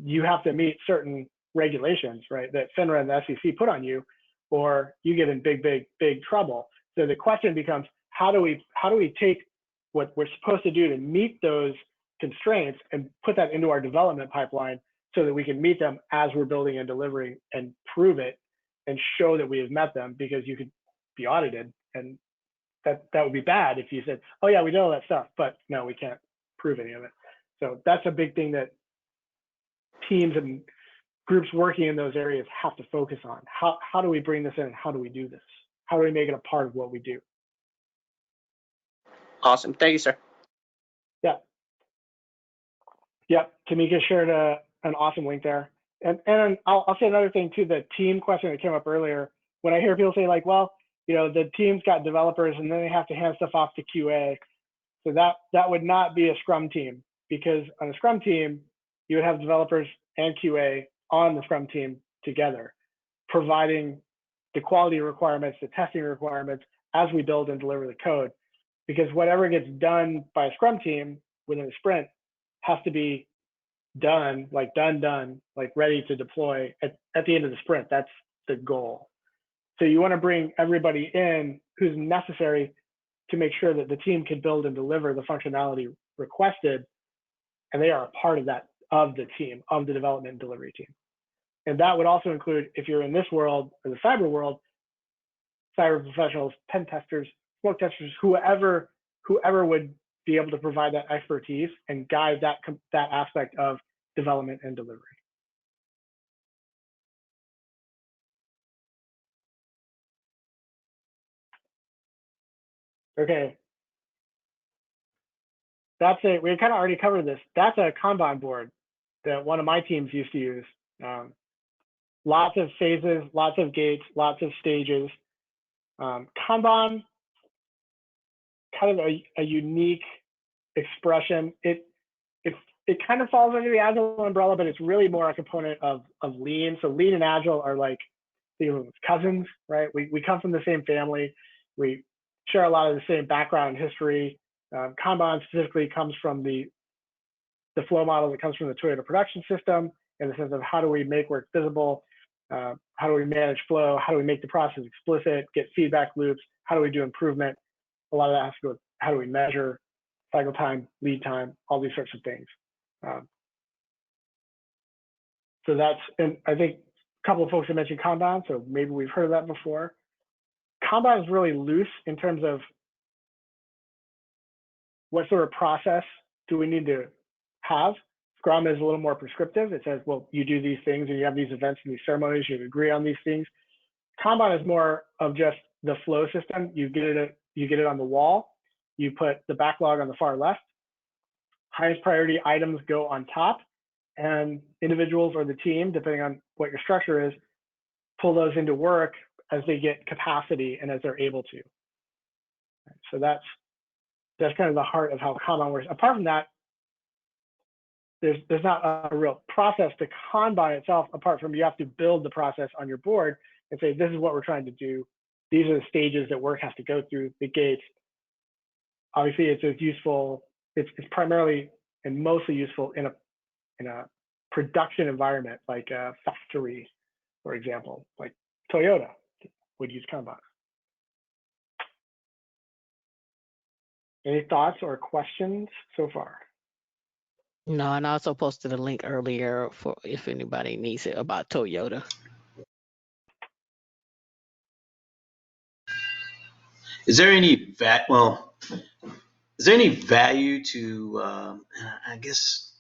you have to meet certain regulations, right, that FINRA and the SEC put on you, or you get in big trouble. So the question becomes, how do we take what we're supposed to do to meet those constraints and put that into our development pipeline so that we can meet them as we're building and delivering and prove it and show that we have met them, because you could be audited, and that would be bad if you said, oh yeah, we did all that stuff, but no, we can't prove any of it. So that's a big thing that teams and groups working in those areas have to focus on. How do we bring this in? How do we do this? How do we make it a part of what we do?
Awesome. Thank you, sir.
Yeah. Yep. Tamika shared an awesome link there. And I'll say another thing too, the team question that came up earlier. When I hear people say like, well, the team's got developers and then they have to hand stuff off to QA. So that would not be a Scrum team, because on a Scrum team, you would have developers and QA on the Scrum team together, providing the quality requirements, the testing requirements as we build and deliver the code. Because whatever gets done by a Scrum team within a sprint has to be done, like done, like ready to deploy at the end of the sprint. That's the goal. So you want to bring everybody in who's necessary to make sure that the team can build and deliver the functionality requested, and they are a part of that, of the team, of the development and delivery team. And that would also include, if you're in this world, or the cyber world, cyber professionals, pen testers, smoke testers, whoever would be able to provide that expertise and guide that aspect of development and delivery. Okay. We kind of already covered this. That's a Kanban board that one of my teams used to use. Lots of phases, lots of gates, lots of stages. Kanban, kind of a unique expression. It kind of falls under the Agile umbrella, but it's really more a component of Lean. So Lean and Agile are like cousins, right? We come from the same family. We share a lot of the same background and history. Kanban specifically comes from the flow model that comes from the Toyota production system, in the sense of how do we make work visible, how do we manage flow, how do we make the process explicit, get feedback loops, how do we do improvement. A lot of that has to go with how do we measure cycle time, lead time, all these sorts of things. So that's, and I think a couple of folks have mentioned Kanban, so maybe we've heard of that before. Kanban is really loose in terms of what sort of process do we need to have. Scrum is a little more prescriptive. It says, well, you do these things and you have these events and these ceremonies, you agree on these things. Kanban is more of just the flow system. You get it on the wall. You put the backlog on the far left. Highest priority items go on top, and individuals or the team, depending on what your structure is, pull those into work as they get capacity and as they're able to. So that's kind of the heart of how Kanban works. Apart from that, there's not a real process to Kanban itself, apart from you have to build the process on your board and say, this is what we're trying to do. These are the stages that work has to go through, the gates. Obviously, it's useful. It's primarily and mostly useful in a production environment, like a factory, for example, like Toyota would use Kanban. Any thoughts or questions so far?
No, and I also posted a link earlier for if anybody needs it about Toyota.
Is there any value to, I guess,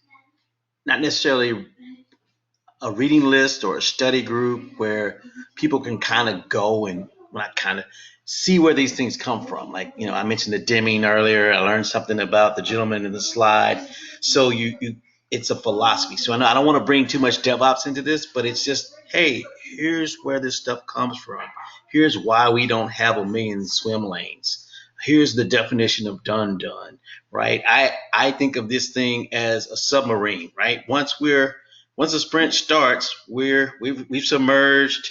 not necessarily a reading list or a study group where people can kind of go and not kind of see where these things come from? Like, I mentioned the Deming earlier. I learned something about the gentleman in the slide. So it's a philosophy. So I know I don't want to bring too much DevOps into this, but it's just, hey, here's where this stuff comes from. Here's why we don't have a million swim lanes. Here's the definition of done, right? I think of this thing as a submarine, right? Once the sprint starts, we've submerged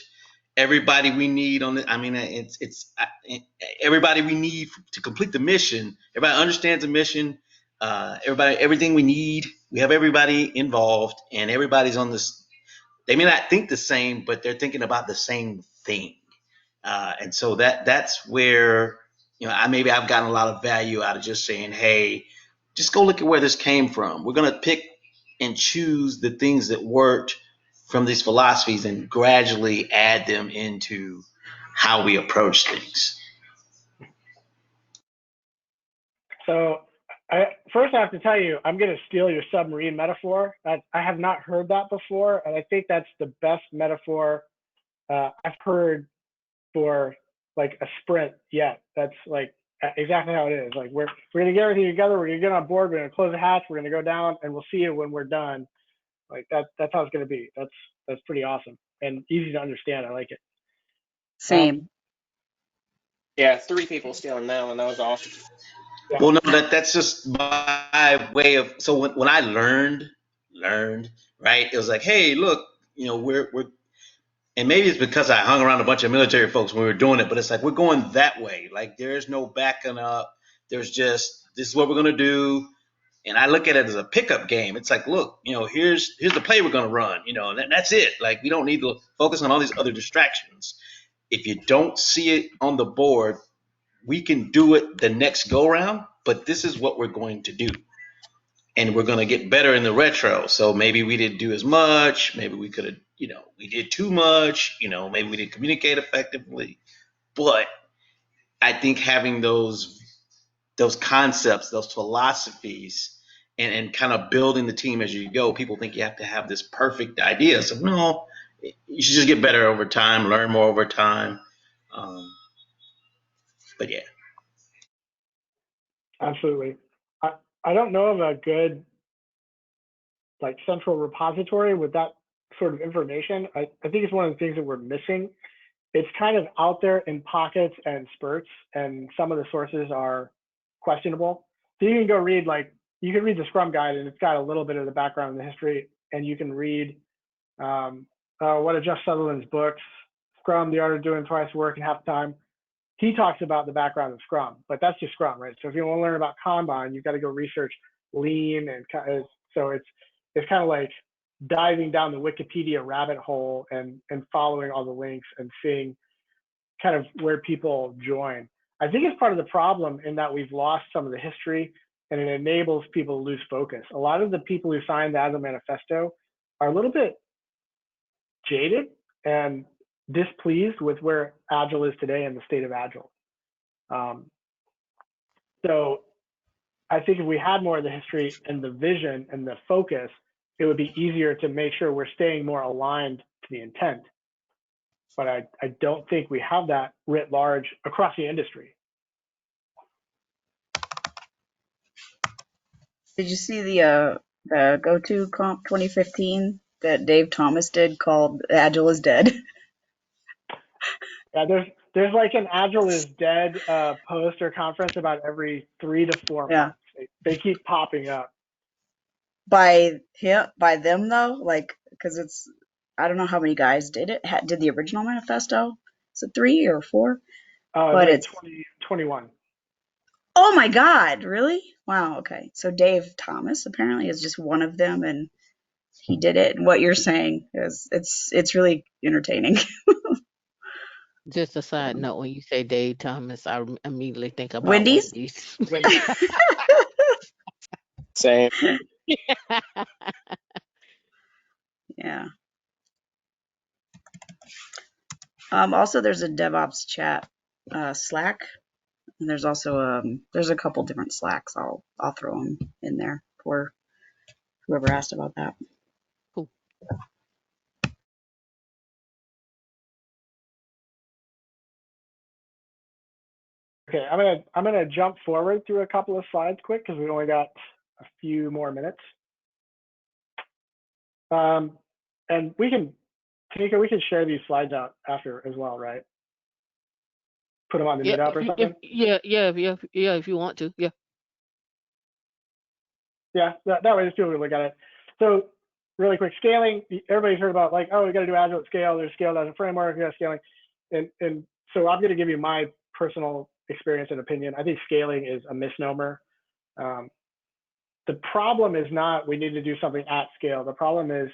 everybody we need on the. I mean, it's everybody we need to complete the mission. Everybody understands the mission. Everything we need. We have everybody involved, and everybody's on this. They may not think the same, but they're thinking about the same thing. And so that's where I've gotten a lot of value out of just saying, hey, just go look at where this came from. We're gonna pick and choose the things that worked from these philosophies and gradually add them into how we approach things.
So first I have to tell you, I'm going to steal your submarine metaphor. I have not heard that before, and I think that's the best metaphor I've heard for like a sprint yet. That's like exactly how it is. Like we're going to get everything together. We're going to get on board. We're going to close the hatch. We're going to go down, and we'll see you when we're done. Like that's how it's going to be. That's pretty awesome and easy to understand. I like it.
Same.
Yeah, 3 people stealing that one. That was awesome.
Yeah.
Well, no, that's just my way of. So when I learned, right, it was like, hey, look, we're, and maybe it's because I hung around a bunch of military folks when we were doing it, but it's like we're going that way. Like there's no backing up. There's just this is what we're gonna do, and I look at it as a pickup game. It's like, look, here's the play we're gonna run. And that's it. Like we don't need to focus on all these other distractions. If you don't see it on the board, we can do it the next go round, but this is what we're going to do. And we're going to get better in the retro. So maybe we didn't do as much. Maybe we could have, we did too much. Maybe we didn't communicate effectively. But I think having those concepts, those philosophies, and kind of building the team as you go, people think you have to have this perfect idea. So no, you should just get better over time, learn more over time. But yeah.
Absolutely. I don't know of a good like central repository with that sort of information. I think it's one of the things that we're missing. It's kind of out there in pockets and spurts, and some of the sources are questionable. So you can go read you can read the Scrum Guide, and it's got a little bit of the background and the history, and you can read one of Jeff Sutherland's books, Scrum: The Art of Doing Twice the Work in Half the Time. He talks about the background of Scrum, but that's just Scrum, right? So if you want to learn about Kanban, you've got to go research Lean, and so it's kind of like diving down the Wikipedia rabbit hole and following all the links and seeing kind of where people join. I think it's part of the problem in that we've lost some of the history, and it enables people to lose focus. A lot of the people who signed the Agile Manifesto are a little bit jaded and displeased with where Agile is today and the state of Agile. So I think if we had more of the history and the vision and the focus, it would be easier to make sure we're staying more aligned to the intent. But I don't think we have that writ large across the industry.
Did you see the go-to comp 2015 that Dave Thomas did called Agile is Dead?
Yeah, there's like an Agile is Dead post or conference about every 3 to 4 months. They keep popping up.
By them though, like, because it's, I don't know how many guys did it. Did the original manifesto? Is it 3 or 4? But
like
it's
21.
Oh my God, really? Wow. Okay, so Dave Thomas apparently is just one of them, and he did it. And what you're saying is it's really entertaining.
Just a side note, when you say Dave Thomas, I immediately think about
Wendy's?
Wendy's.
Same.
Yeah. Also, there's a DevOps chat Slack, and there's also there's a couple different Slacks. I'll throw them in there for whoever asked about that.
Cool.
Okay, I'm gonna jump forward through a couple of slides quick because we only got a few more minutes. And Tanika, we can share these slides out after as well, right? Put them on the Meetup or something.
If you want to, yeah.
Yeah, that way just people can look at it. So really quick, scaling. Everybody's heard about like, oh, we got to do Agile at scale. There's scale as a framework. We got scaling, and so I'm going to give you my personal experience and opinion. I think scaling is a misnomer. The problem is not we need to do something at scale. The problem is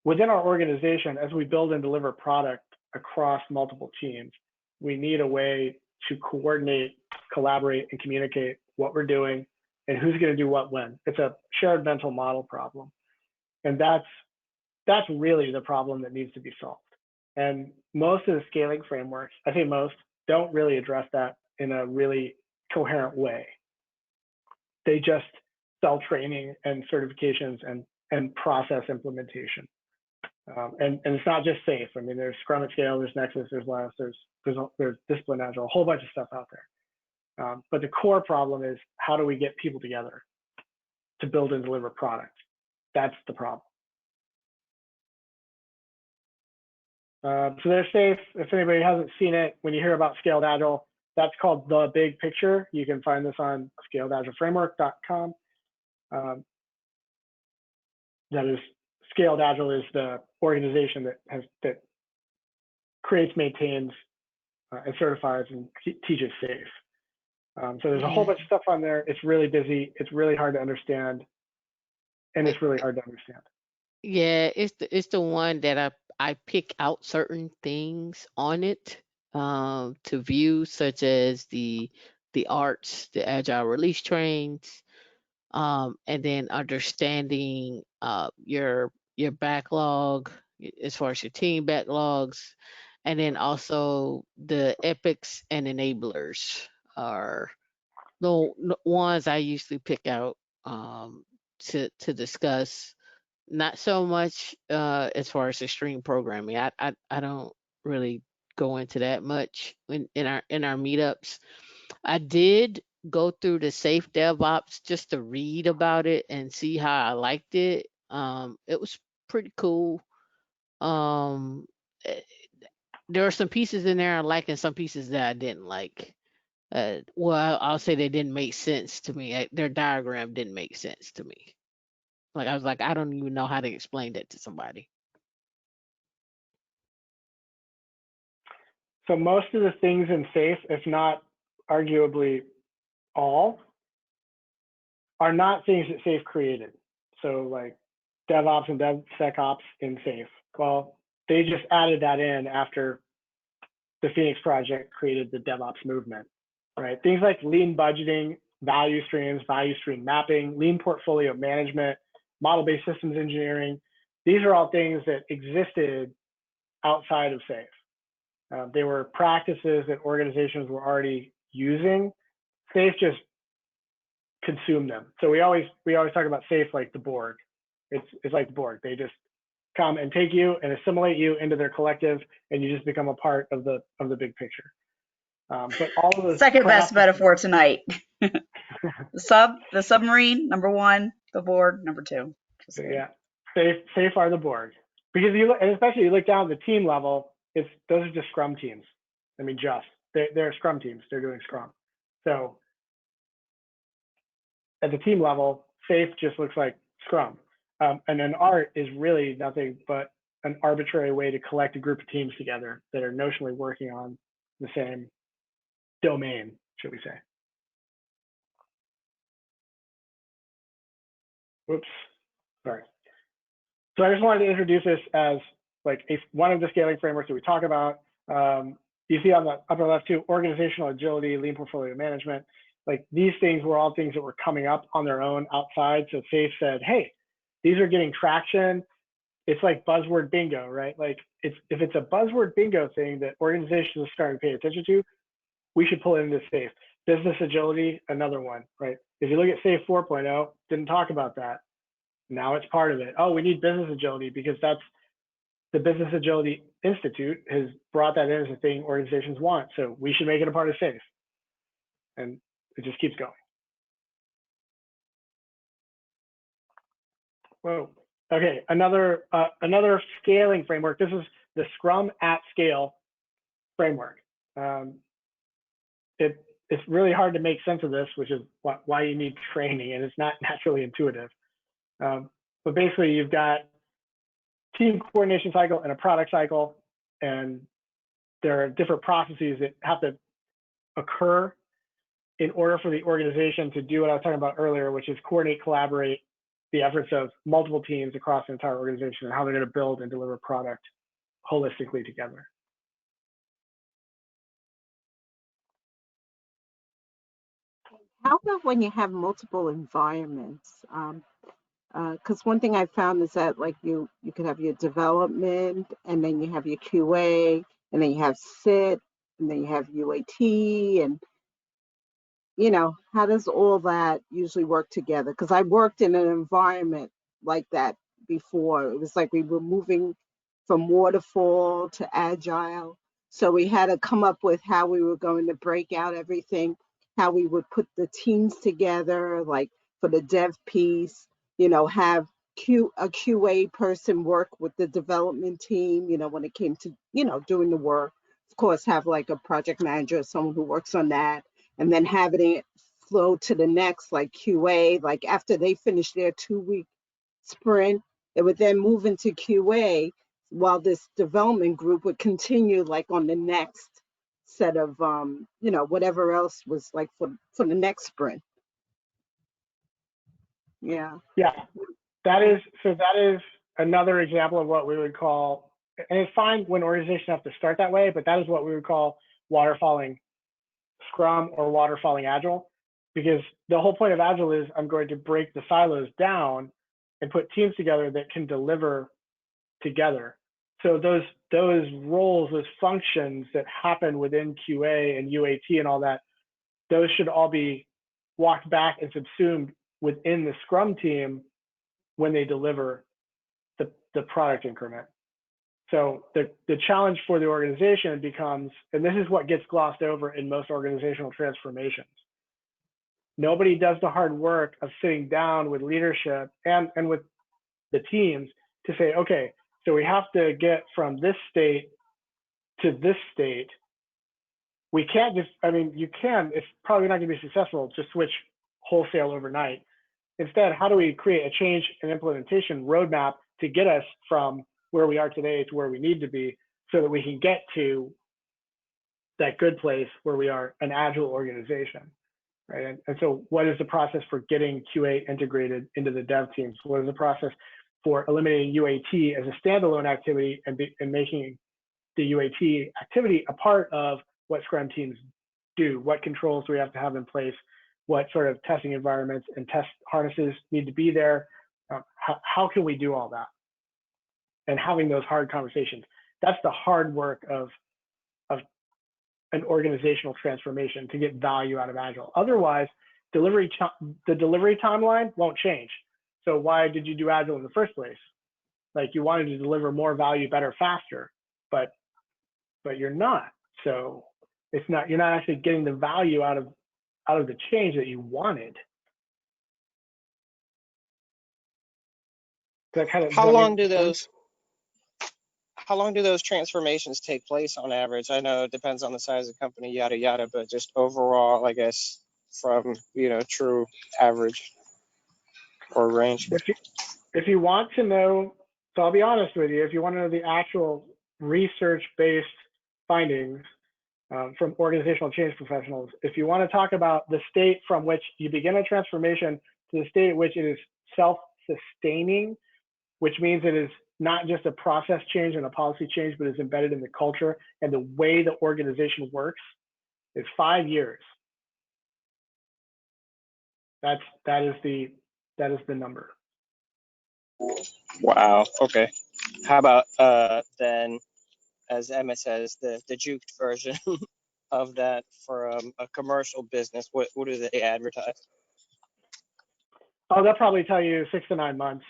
within our organization, as we build and deliver product across multiple teams, we need a way to coordinate, collaborate, and communicate what we're doing and who's going to do what when. It's a shared mental model problem. And that's that's really the problem that needs to be solved. And most of the scaling frameworks, I think most, don't really address that in a really coherent way. They just sell training and certifications and process implementation. And it's not just SAFe. I mean, there's Scrum at Scale, there's Nexus, there's Less, there's Discipline Agile, a whole bunch of stuff out there. But the core problem is, how do we get people together to build and deliver products? That's the problem. So there's SAFe. If anybody hasn't seen it, when you hear about Scaled Agile, that's called The Big Picture. You can find this on scaledagileFramework.com. That is, Scaled Agile is the organization that creates, maintains, and certifies and teaches SAFe. So there's a whole bunch of stuff on there. It's really busy. It's really hard to understand, and it's really hard to understand.
Yeah, it's the one that I pick out certain things on it to view, such as the arts, the agile release trains, and then understanding your backlog as far as your team backlogs, and then also the epics and enablers are the ones I usually pick out to discuss. Not so much as far as extreme programming. I don't really go into that much in our meetups. I did go through the Safe DevOps just to read about it and see how I liked it. It was pretty cool. Eh, there are some pieces in there I like and some pieces that I didn't like. Well, I'll say they didn't make sense to me. Their diagram didn't make sense to me. Like I was like, I don't even know how to explain that to somebody.
So most of the things in SAFe, if not arguably all, are not things that SAFe created. So like DevOps and DevSecOps in SAFe. Well, they just added that in after the Phoenix project created the DevOps movement, right? Things like lean budgeting, value streams, value stream mapping, lean portfolio management, model-based systems engineering. These are all things that existed outside of SAFe. They were practices that organizations were already using. SAFe just consumed them. So we always talk about SAFe like the Borg. It's like the Borg. They just come and take you and assimilate you into their collective, and you just become a part of the big picture. But all of the
Second best metaphor tonight. The submarine, number one, the Borg, number two.
Yeah, SAFe are the Borg, because you look, and especially you look down at the team level, those are just Scrum teams. I mean, they're Scrum teams. They're doing Scrum. So at the team level, SAFe just looks like Scrum. And an art is really nothing but an arbitrary way to collect a group of teams together that are notionally working on the same domain, should we say. Whoops, sorry. So I just wanted to introduce this as like one of the scaling frameworks that we talk about. You see on the upper left too, organizational agility, lean portfolio management. Like these things were all things that were coming up on their own outside. So SAFe said, hey, these are getting traction. It's like buzzword bingo, right? Like if it's a buzzword bingo thing that organizations are starting to pay attention to, we should pull it into SAFe. Business agility, another one, right? If you look at SAFe 4.0, didn't talk about that. Now it's part of it. Oh, we need business agility because that's the Business Agility Institute has brought that in as a thing organizations want. So we should make it a part of SAFe. And it just keeps going. Whoa. Okay, another scaling framework. This is the Scrum at Scale framework. It's really hard to make sense of this, which is why you need training, and it's not naturally intuitive. But basically, you've got team coordination cycle and a product cycle, and there are different processes that have to occur in order for the organization to do what I was talking about earlier, which is coordinate, collaborate the efforts of multiple teams across the entire organization and how they're going to build and deliver product holistically together.
How about when you have multiple environments? Because one thing I found is that like you could have your development, and then you have your QA, and then you have SIT, and then you have UAT, and how does all that usually work together? Because I worked in an environment like that before. It was like we were moving from waterfall to agile. So we had to come up with how we were going to break out everything, how we would put the teams together, like for the dev piece, have a QA person work with the development team, when it came to, doing the work. Of course, have like a project manager, someone who works on that, and then having it flow to the next, like QA, like after they finish their 2-week sprint, it would then move into QA while this development group would continue like on the next set of, whatever else was like for the next sprint. Yeah.
Yeah, that is another example of what we would call, and it's fine when organizations have to start that way, but that is what we would call waterfalling Scrum or waterfalling Agile, because the whole point of Agile is I'm going to break the silos down and put teams together that can deliver together. So those roles, those functions that happen within QA and UAT and all that, those should all be walked back and subsumed within the Scrum team when they deliver the product increment. So the challenge for the organization becomes, and this is what gets glossed over in most organizational transformations. Nobody does the hard work of sitting down with leadership and with the teams to say, okay, so we have to get from this state to this state. We can't just, you can, it's probably not gonna be successful to switch wholesale overnight. Instead, how do we create a change and implementation roadmap to get us from where we are today to where we need to be, so that we can get to that good place where we are an agile organization, right? And so what is the process for getting QA integrated into the dev teams? What is the process for eliminating UAT as a standalone activity and making the UAT activity a part of what Scrum teams do? What controls do we have to have in place? What sort of testing environments and test harnesses need to be there? How can we do all that? And having those hard conversations. That's the hard work of an organizational transformation to get value out of Agile. Otherwise, the delivery timeline won't change. So why did you do Agile in the first place? Like, you wanted to deliver more value, better, faster, but you're not. So you're not actually getting the value out of the change that you wanted. That kind of,
How long do those transformations take place on average? I know it depends on the size of the company, yada yada, but just overall, I guess, from true average or range.
If you want to know, so I'll be honest with you, if you want to know the actual research-based findings from organizational change professionals, if you want to talk about the state from which you begin a transformation to the state at which it is self-sustaining, which means it is not just a process change and a policy change, but is embedded in the culture and the way the organization works, is 5 years. That is the number.
Wow. Okay. How about then, as Emma says, the juked version of that for a commercial business? What do they advertise?
Oh, they'll probably tell you 6 to 9 months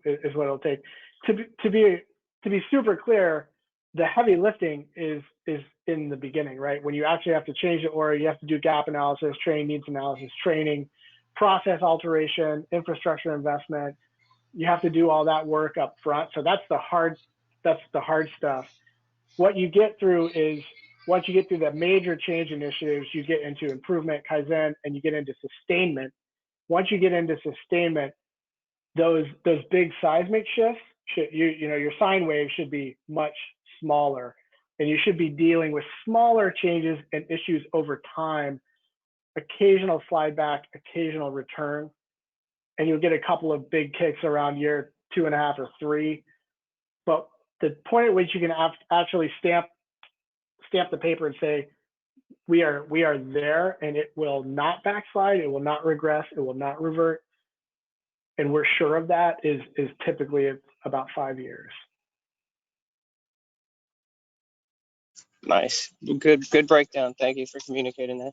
is what it'll take. To be super clear, the heavy lifting is in the beginning, right? When you actually have to change it, or you have to do gap analysis, training needs analysis, training, process alteration, infrastructure investment. You have to do all that work up front. So that's the hard stuff. What you get through is, once you get through the major change initiatives, you get into improvement, Kaizen, and you get into sustainment. Once you get into sustainment, those big seismic shifts, your sine wave should be much smaller, and you should be dealing with smaller changes and issues over time, occasional slide back, occasional return, and you'll get a couple of big kicks around year 2.5 or 3. But the point at which you can actually stamp the paper and say, we are there, and it will not backslide, it will not regress, it will not revert, and we're sure of that, is typically about 5 years.
Nice. Good breakdown. Thank you for communicating that.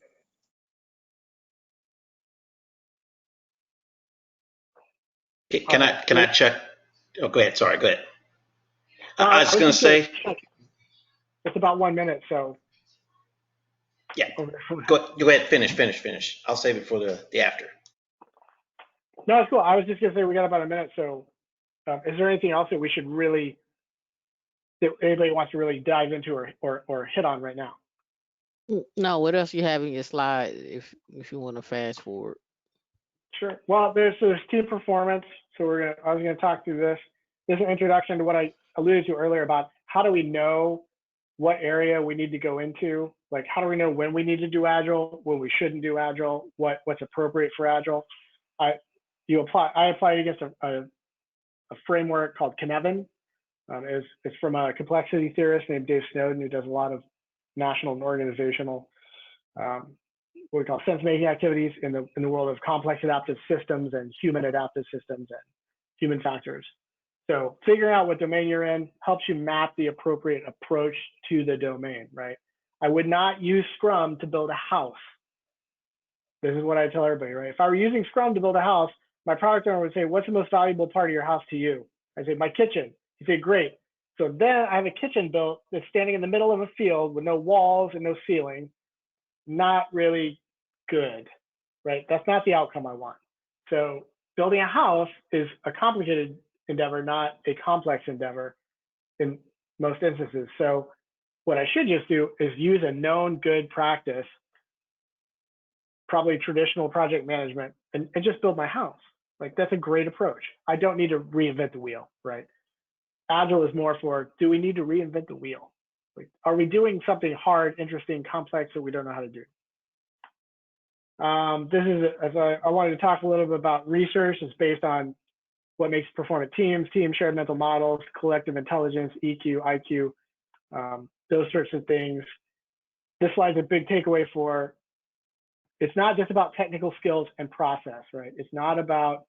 Can I check? Oh, go ahead. Sorry, go ahead. I was going to
just
say,
check. It's about 1 minute, so.
yeah, go ahead, finish. I'll save it for the after.
No, it's cool. I was just going to say we got about a minute, so is there anything else that we should really, that anybody wants to really dive into or hit on right now?
No, what else you have in your slide if you want to fast forward?
Sure. Well, there's team performance. So I was gonna talk through this. This is an introduction to what I alluded to earlier about how do we know what area we need to go into? Like, how do we know when we need to do Agile, when we shouldn't do Agile, what's appropriate for Agile? I applied against a framework called Kanban. It's from a complexity theorist named Dave Snowden, who does a lot of national and organizational what we call sense-making activities in the world of complex adaptive systems and human adaptive systems and human factors. So figuring out what domain you're in helps you map the appropriate approach to the domain, right? I would not use Scrum to build a house. This is what I tell everybody, right? If I were using Scrum to build a house, my product owner would say, what's the most valuable part of your house to you? I say, my kitchen. He'd say, great. So then I have a kitchen built that's standing in the middle of a field with no walls and no ceiling. Not really good, right? That's not the outcome I want. So building a house is a complicated endeavor, not a complex endeavor in most instances. So what I should just do is use a known good practice, probably traditional project management, and just build my house. Like, that's a great approach. I don't need to reinvent the wheel, right? Agile is more for, do we need to reinvent the wheel? Like, are we doing something hard, interesting, complex that we don't know how to do? This is, I wanted to talk a little bit about research. It's based on what makes performant teams, team shared mental models, collective intelligence, EQ, IQ, those sorts of things. This slide's a big takeaway for, it's not just about technical skills and process, right? It's not about,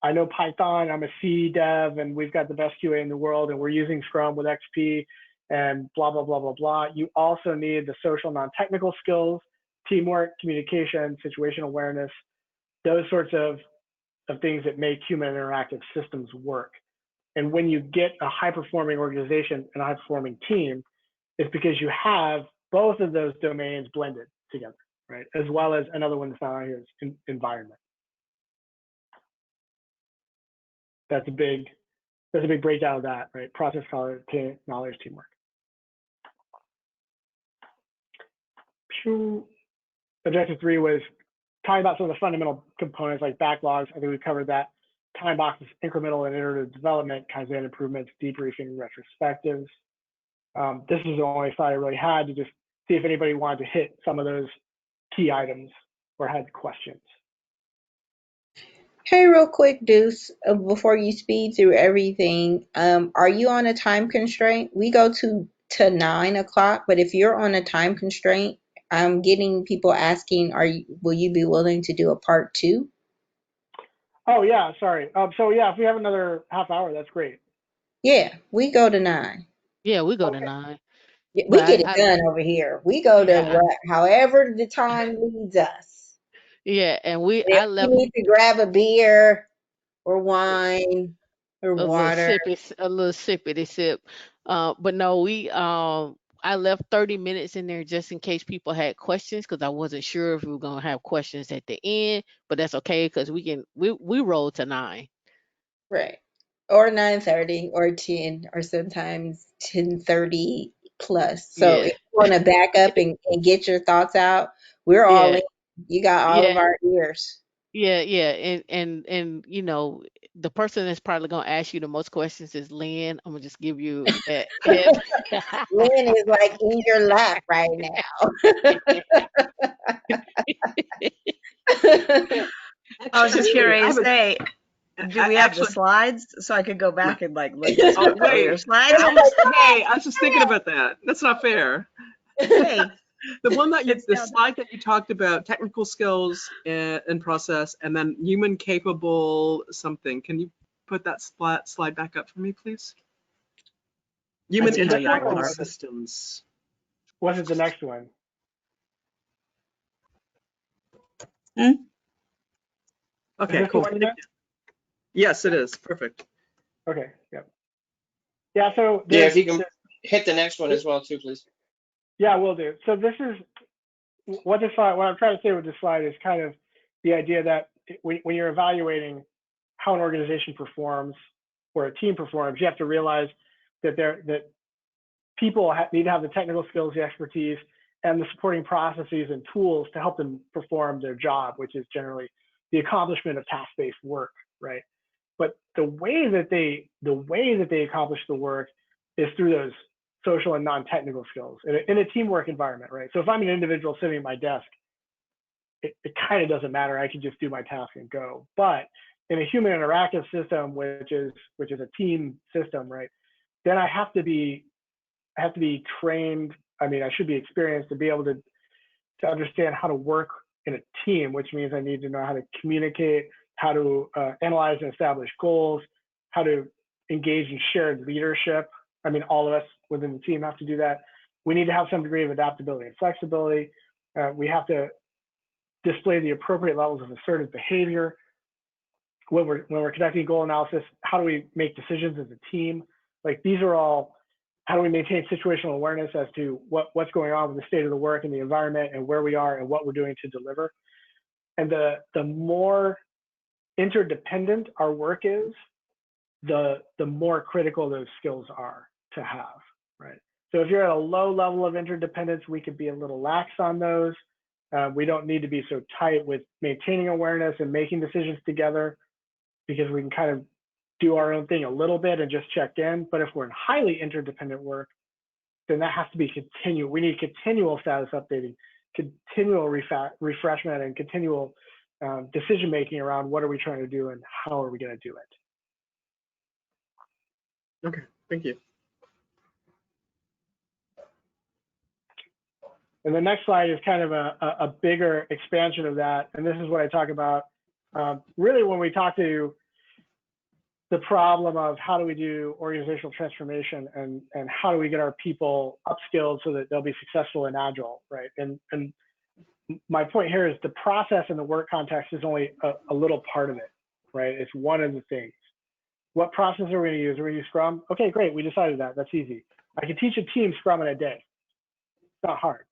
I know Python, I'm a C dev, and we've got the best QA in the world, and we're using Scrum with XP, and blah, blah, blah, blah, blah. You also need the social non-technical skills, teamwork, communication, situational awareness, those sorts of things that make human interactive systems work. And when you get a high-performing organization and a high-performing team, it's because you have both of those domains blended together, right? As well as another one that's not on here is environment. That's a big breakdown of that, right? Process, knowledge, teamwork. Objective 3 was talking about some of the fundamental components like backlogs. I think we covered that. Timeboxes, incremental and iterative development, Kaizen improvements, debriefing, retrospectives. This is the only slide I really had to just see if anybody wanted to hit some of those key items or had questions.
Hey, real quick, Deuce, before you speed through everything, are you on a time constraint? We go to 9 o'clock, but if you're on a time constraint, I'm getting people asking, will you be willing to do a part 2?
Oh yeah, sorry. So yeah, if we have another half hour, that's great.
Yeah, we go to 9.
Yeah, we go to
Okay.
9.
We
But
get it done over here. We go to however the time leads us.
Yeah, and
If
I
you
left
need to grab a beer or wine or
a little
water.
sippity sip. But no, I left 30 minutes in there just in case people had questions because I wasn't sure if we were gonna have questions at the end, but that's okay because we roll to 9.
Right. Or 9:30 or 10 or sometimes 10:30 plus. So if
Yeah.
you want to back up and get your thoughts out, we're all
Yeah.
in. You got all of
Yeah.
our ears.
Yeah, and the person that's probably gonna ask you the most questions is Lynn. I'm gonna just give you that.
Lynn is like in your lap right now.
I was just
Actually,
curious. Hey, do we have the
actually,
slides so I could go back and like look at some
oh
earlier
wait,
slides?
I was just thinking about that. That's not fair.
Hey,
the slide that you talked about, technical skills and process, and then human capable something. Can you put that slide back up for me, please? Human
Is this one
intellect
or
and
was
systems.
it the next one?
Okay,
this the
cool.
one you
Thank
meant?
you. Yes, it is. Perfect.
Okay. Yep. Yeah. So
Yeah, if you can hit the next one as well too, please.
yeah, we'll do. So this is what this slide. What I'm trying to say with this slide is kind of the idea that when you're evaluating how an organization performs or a team performs, you have to realize that people need to have the technical skills, the expertise, and the supporting processes and tools to help them perform their job, which is generally the accomplishment of task-based work, right? But the way that they accomplish the work is through those social and non-technical skills in a teamwork environment, right? So if I'm an individual sitting at my desk, it kind of doesn't matter. I can just do my task and go. But in a human interactive system, which is a team system, right? Then I have to be trained. I mean, I should be experienced to be able to understand how to work in a team, which means I need to know how to communicate, how to analyze and establish goals, how to engage in shared leadership. I mean, all of us within the team have to do that. We need to have some degree of adaptability and flexibility. We have to display the appropriate levels of assertive behavior. When we're conducting goal analysis, how do we make decisions as a team? Like these are all, how do we maintain situational awareness as to what's going on with the state of the work and the environment and where we are and what we're doing to deliver. And the more interdependent our work is, the more critical those skills are to have, right? So if you're at a low level of interdependence, we could be a little lax on those. We don't need to be so tight with maintaining awareness and making decisions together, because we can kind of do our own thing a little bit and just check in. But if we're in highly interdependent work, then that has to be continual. We need continual status updating, continual refreshment, and continual decision making around what are we trying to do and how are we going to do it.
Okay, thank you.
And the next slide is kind of a bigger expansion of that. And this is what I talk about really when we talk to the problem of how do we do organizational transformation and how do we get our people upskilled so that they'll be successful in Agile, right? And my point here is the process in the work context is only a little part of it, right? It's one of the things. What process are we going to use? Are we going to use Scrum? Okay, great. We decided that. That's easy. I can teach a team Scrum in a day. It's not hard.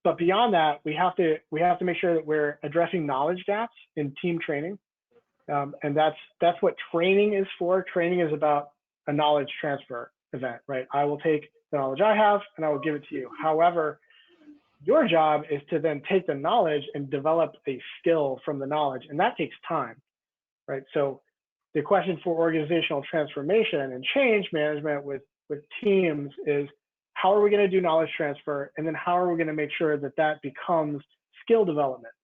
But beyond that, we have to make sure that we're addressing knowledge gaps in team training. And that's what training is for. Training is about a knowledge transfer event, right? I will take the knowledge I have and I will give it to you. However, your job is to then take the knowledge and develop a skill from the knowledge, and that takes time, right? So the question for organizational transformation and change management with teams is, how are we going to do knowledge transfer? And then how are we going to make sure that that becomes skill development,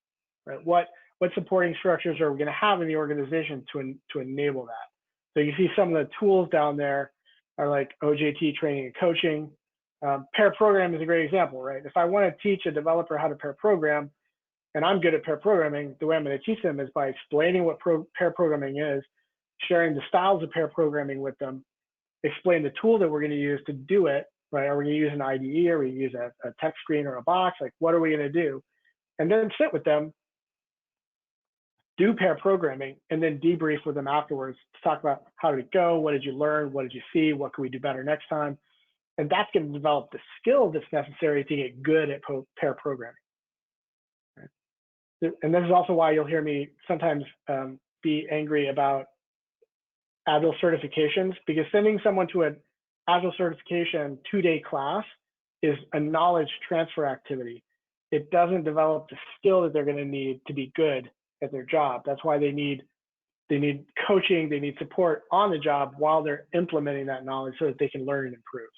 right? What supporting structures are we going to have in the organization to enable that? So you see some of the tools down there are like OJT training and coaching. Pair program is a great example, right? If I want to teach a developer how to pair program, and I'm good at pair programming, the way I'm going to teach them is by explaining what pair programming is, sharing the styles of pair programming with them, explain the tool that we're going to use to do it, right? Are we going to use an IDE? Are we going to use a text screen or a box? Like, what are we going to do? And then sit with them, do pair programming, and then debrief with them afterwards to talk about how did it go? What did you learn? What did you see? What can we do better next time? And that's going to develop the skill that's necessary to get good at pair programming. Right? And this is also why you'll hear me sometimes be angry about Agile certifications, because sending someone to an Agile certification 2-day class is a knowledge transfer activity. It doesn't develop the skill that they're going to need to be good at their job. That's why they need coaching, they need support on the job while they're implementing that knowledge so that they can learn and improve.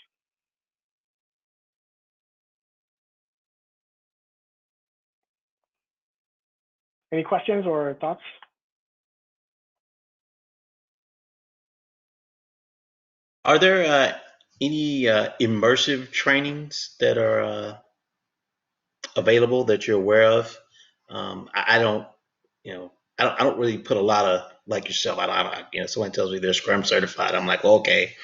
Any questions or thoughts?
Are there any immersive trainings that are available that you're aware of. I don't, you know, I don't really put a lot of like yourself. You know, someone tells me they're Scrum certified. I'm like, well, okay.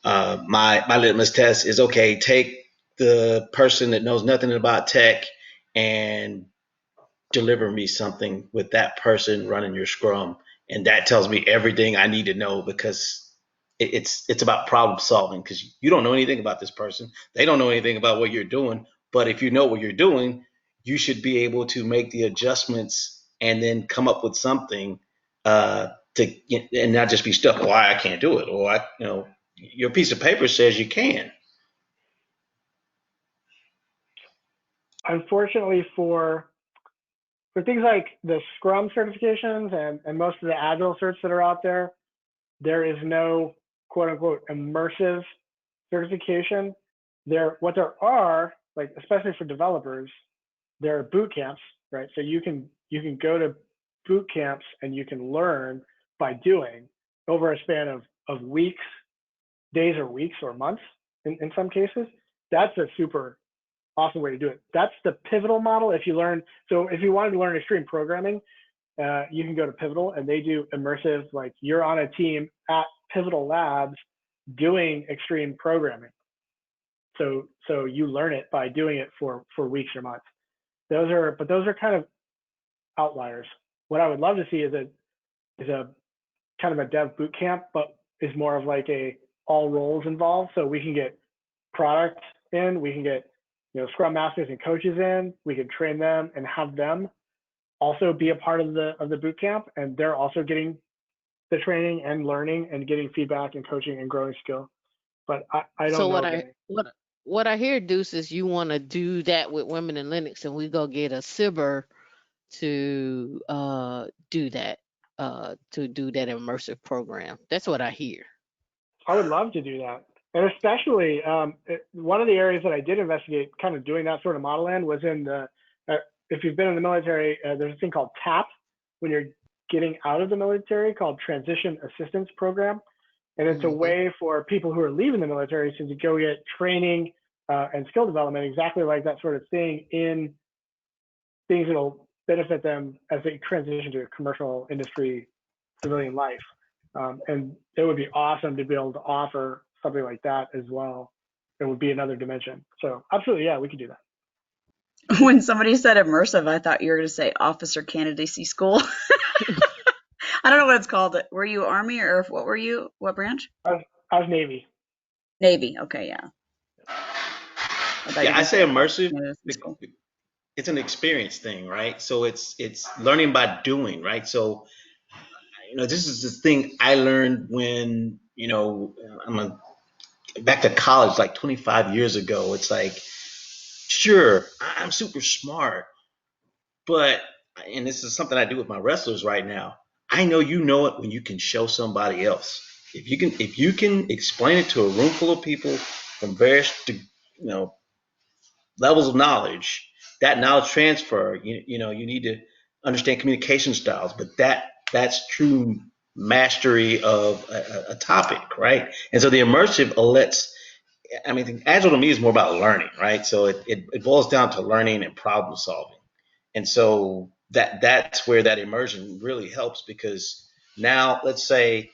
My litmus test is okay. Take the person that knows nothing about tech and deliver me something with that person running your Scrum, and that tells me everything I need to know because it's about problem solving because you don't know anything about this person. They don't know anything about what you're doing. But if you know what you're doing, you should be able to make the adjustments and then come up with something to and not just be stuck. Why I can't do it, or your piece of paper says you can.
Unfortunately, for things like the Scrum certifications and most of the Agile certs that are out there, there is no quote unquote immersive certification. What there are, like especially for developers, there are boot camps, right? So you can go to boot camps and you can learn by doing over a span of weeks, days or weeks or months in some cases. That's a super awesome way to do it. That's the Pivotal model. If you wanted to learn extreme programming, you can go to Pivotal and they do immersive, like you're on a team at Pivotal Labs doing extreme programming. So you learn it by doing it for weeks or months. Those are kind of outliers. What I would love to see is a kind of a dev boot camp, but is more of like a all roles involved. So we can get product in, we can get Scrum masters and coaches in, we can train them and have them also be a part of the boot camp, and they're also getting the training and learning and getting feedback and coaching and growing skill. But I don't
So
know
what
of
I
any.
what I hear, Deuce, is you want to do that with women in Linux, and we go get a SIBR to do that immersive program. That's what I hear.
I would love to do that. And especially one of the areas that I did investigate kind of doing that sort of model in was in if you've been in the military, there's a thing called TAP when you're getting out of the military called Transition Assistance Program. And it's a
Hmm.
way for people who are leaving the military to go get training and skill development, exactly like that sort of thing, in things that'll benefit them as they transition to a commercial industry civilian life. And it would be awesome to be able to offer something like that as well. It would be another dimension. So absolutely, yeah, we could do that.
When somebody said immersive, I thought you were going to say officer candidacy school. I don't know what it's called. Were you Army or what were you? What branch?
I was Navy.
Navy. Okay, yeah. I thought you were
Yeah, I
going to
say
say officer
immersive.
candidacy school.
It's an experience thing, right? So it's learning by doing, right? So this is the thing I learned when back to college like 25 years ago. It's like, sure, I'm super smart, but and this is something I do with my wrestlers right now. I know you know it when you can show somebody else. If you can explain it to a room full of people from various levels of knowledge, that knowledge transfer, you need to understand communication styles, but that's true mastery of a topic, right? And so the immersive lets, I mean, Agile to me is more about learning, right? So it boils down to learning and problem solving. And so that's where that immersion really helps, because now let's say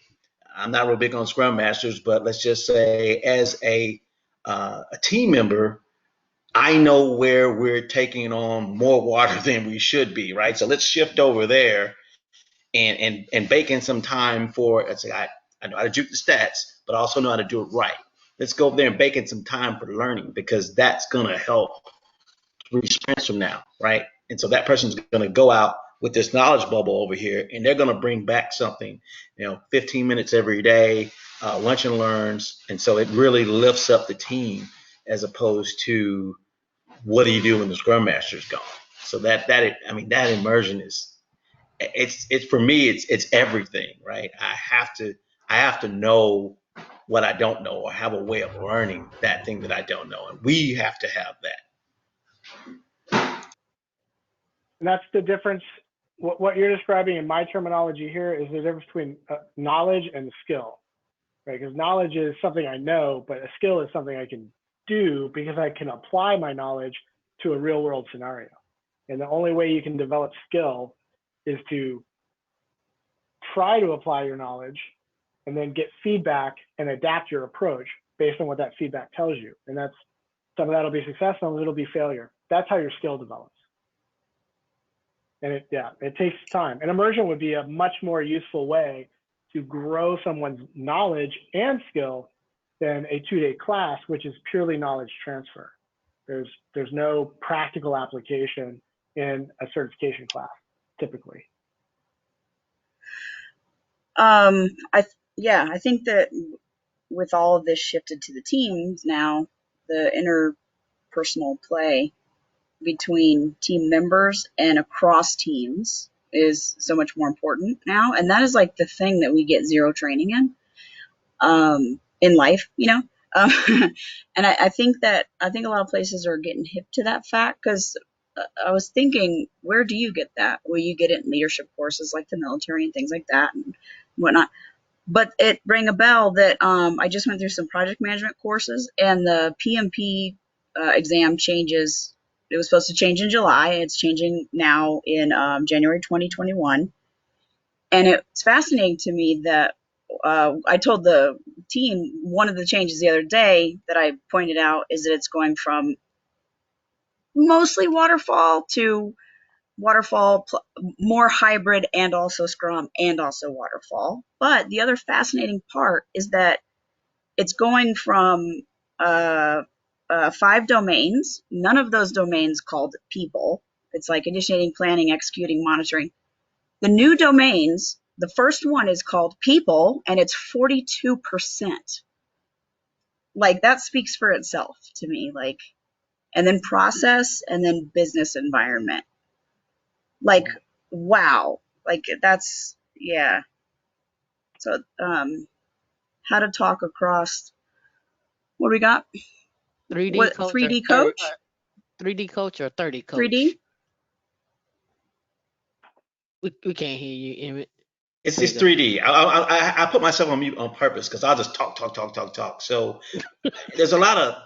I'm not real big on Scrum Masters, but let's just say as a team member, I know where we're taking on more water than we should be, right? So let's shift over there and bake in some time for, let's say, I know how to juke the stats, but I also know how to do it right. Let's go over there and bake in some time for learning, because that's going to help 3 sprints from now, right? And so that person's going to go out with this knowledge bubble over here, and they're going to bring back something, 15 minutes every day, lunch and learns. And so it really lifts up the team, as opposed to what do you do when the scrum master's gone? So that immersion is, it's for me, it's everything, right? I have to know what I don't know, or have a way of learning that thing that I don't know, and we have to have that.
And that's the difference. What you're describing in my terminology here is the difference between knowledge and skill, right? Because knowledge is something I know, but a skill is something I can do because I can apply my knowledge to a real world scenario. And the only way you can develop skill is to try to apply your knowledge and then get feedback and adapt your approach based on what that feedback tells you. And that's, some of that will be success, some of it will be failure. That's how your skill develops. And it takes time. And immersion would be a much more useful way to grow someone's knowledge and skill than a 2-day class, which is purely knowledge transfer. There's no practical application in a certification class, typically.
I think that with all of this shifted to the teams now, the interpersonal play between team members and across teams is so much more important now. And that is like the thing that we get zero training in life, you know? And I think a lot of places are getting hip to that fact, because I was thinking, where do you get that? Well, you get it in leadership courses like the military and things like that and whatnot. But it rang a bell that I just went through some project management courses, and the PMP exam changes. It was supposed to change in July. It's changing now in January 2021. And it's fascinating to me that I told the team one of the changes the other day that I pointed out is that it's going from mostly waterfall to waterfall, more hybrid, and also Scrum, and also waterfall. But the other fascinating part is that it's going from 5 domains, none of those domains called people. It's like initiating, planning, executing, monitoring. The new domains, the first one is called people, and it's 42%. Like, that speaks for itself to me. Like, and then process, and then business environment. Like, wow. Like, that's, yeah. So, how to talk across, what do we got?
3D coach
3D coach?
3D coach or 30 coach?
3D?
We can't hear you, Emmett.
It's 3D. I put myself on mute on purpose because I'll just talk. So there's a lot of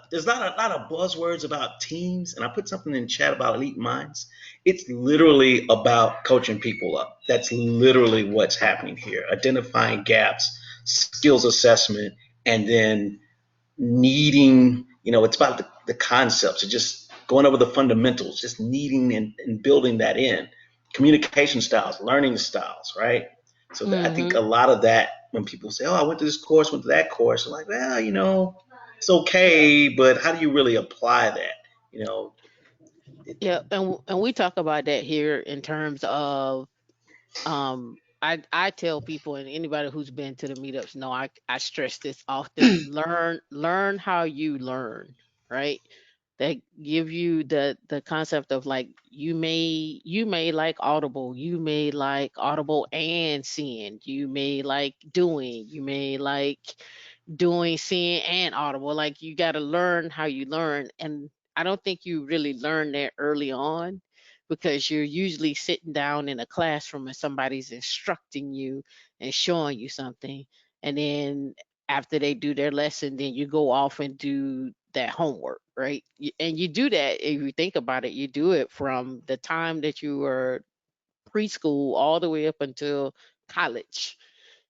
buzzwords about teams, and I put something in chat about elite minds. It's literally about coaching people up. That's literally what's happening here. Identifying gaps, skills assessment, and then needing, it's about the concepts, of just going over the fundamentals, just needing and building that in. Communication styles, learning styles, right? So I think a lot of that, when people say, oh, I went to this course, went to that course, I'm like, well, it's okay, but how do you really apply that?
Yeah, and we talk about that here in terms of I tell people, and anybody who's been to the meetups know I stress this often. learn how you learn, right? That give you the concept of, like, you may like Audible, you may like Audible and seeing, you may like doing, you may like doing, seeing, and Audible. Like, you got to learn how you learn. And I don't think you really learn that early on, because you're usually sitting down in a classroom and somebody's instructing you and showing you something. And then after they do their lesson, then you go off and do that homework, right? And you do that, if you think about it, you do it from the time that you were preschool all the way up until college.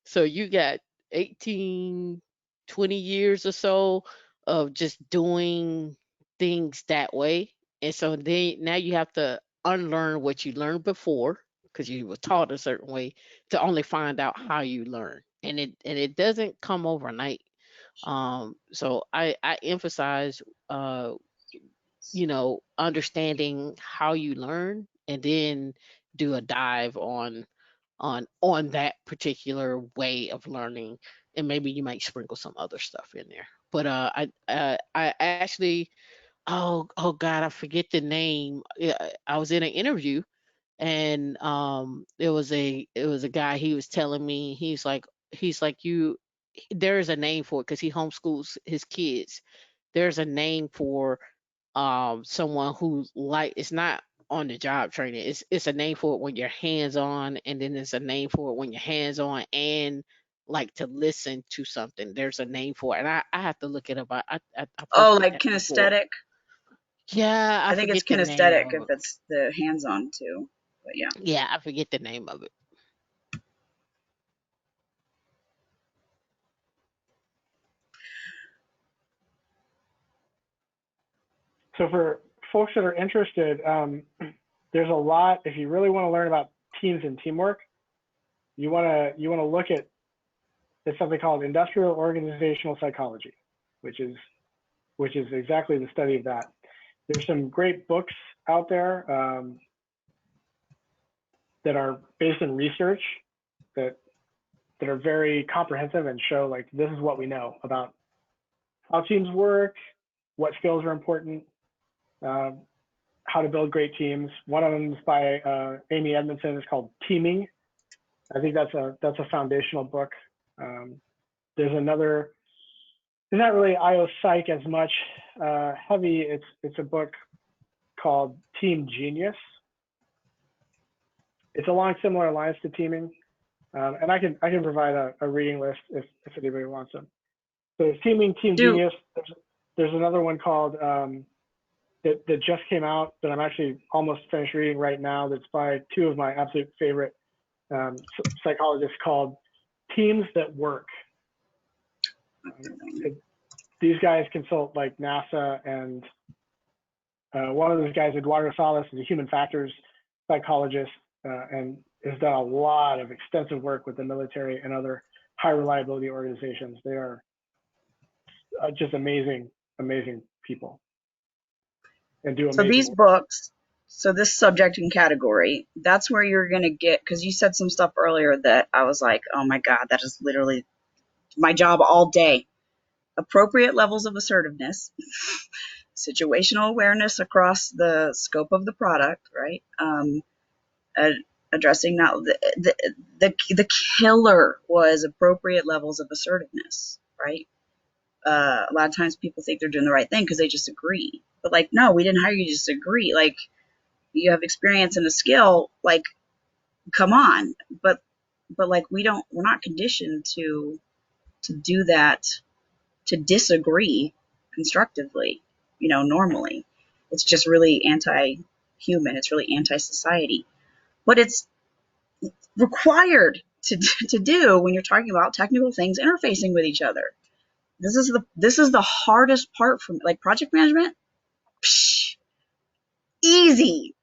So you got 18, 20 years or so of just doing things that way. And so then now you have to unlearn what you learned before, because you were taught a certain way, to only find out how you learn. And it doesn't come overnight. So I emphasize understanding how you learn, and then do a dive on that particular way of learning, and maybe you might sprinkle some other stuff in there. But I actually, oh god, I forget the name. I was in an interview, and it was a guy. He was telling me, he's like you, there's a name for it, because he homeschools his kids. There's a name for someone who, like, it's not on the job training. It's a name for it when you're hands on, and then there's a name for it when you're hands on and like to listen to something. There's a name for it, and I have to look it up. I
Oh,
posted
like
that before.
kinesthetic?
Yeah, I
I think it's
forget the name
kinesthetic
of
if
it.
it's the hands-on too. But yeah.
Yeah, I forget the name of it.
So for folks that are interested, there's a lot. If you really want to learn about teams and teamwork, you want to look at there's something called industrial organizational psychology, which is exactly the study of that. There's some great books out there that are based in research that are very comprehensive and show like this is what we know about how teams work, what skills are important, how to build great teams. One of them is by Amy Edmondson. It's called Teaming. I think that's a foundational book. There's another. It's not really IO Psych as much heavy. It's a book called Team Genius. It's along similar lines to Teaming, and I can provide a reading list if anybody wants them. So Teaming, Team
Do
Genius. There's another one called that just came out that I'm actually almost finished reading right now. That's by two of my absolute favorite psychologists called Teams That Work. These guys consult like NASA, and one of those guys, Eduardo Salas, is a human factors psychologist and has done a lot of extensive work with the military and other high reliability organizations. They are just amazing people and do
so
amazing
these
work.
books, so this subject and category, that's where you're gonna get, because you said some stuff earlier that I was like, oh my God, that is literally my job all day. Appropriate levels of assertiveness, situational awareness across the scope of the product, right? Addressing now the killer was appropriate levels of assertiveness, right? A lot of times people think they're doing the right thing because they just agree, but like, no, we didn't hire you to just agree. Like, you have experience and a skill, like, come on. But like, we're not conditioned to do that, to disagree constructively, normally. It's just really anti-human. It's really anti-society. But it's required to do when you're talking about technical things interfacing with each other. This is the hardest part for me. Like, project management, psh, easy.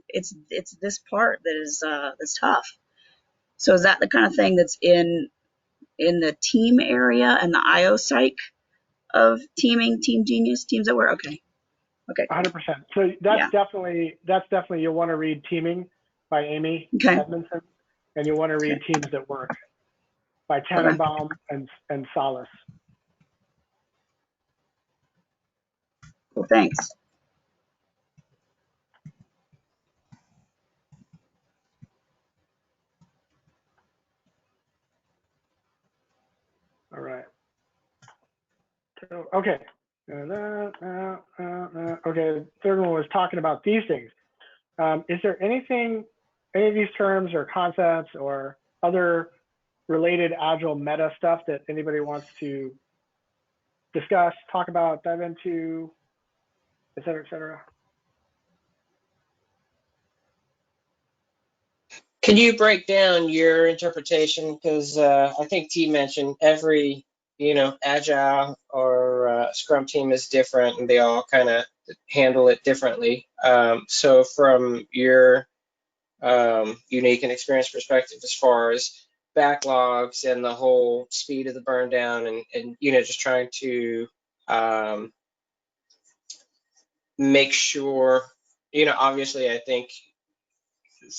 It's this part that is that's tough. So is that the kind of thing that's in the team area and the IO psych of teaming, Team Genius, Teams That Work? Okay, cool.
100%. So that's
Yeah.
definitely you'll want to read Teaming by Amy
Okay.
Edmondson, and you'll want to read
Okay.
Teams That Work by
Okay.
Tannenbaum and Salas.
Cool. Thanks.
All right. So, okay. Okay. The third one was talking about these things. Is there any of these terms or concepts or other related Agile meta stuff that anybody wants to discuss, talk about, dive into, et cetera, et cetera?
Can you break down your interpretation? Because I think T mentioned every, Agile or Scrum team is different, and they all kind of handle it differently. So from your unique and experienced perspective, as far as backlogs and the whole speed of the burn down, and just trying to make sure, obviously, I think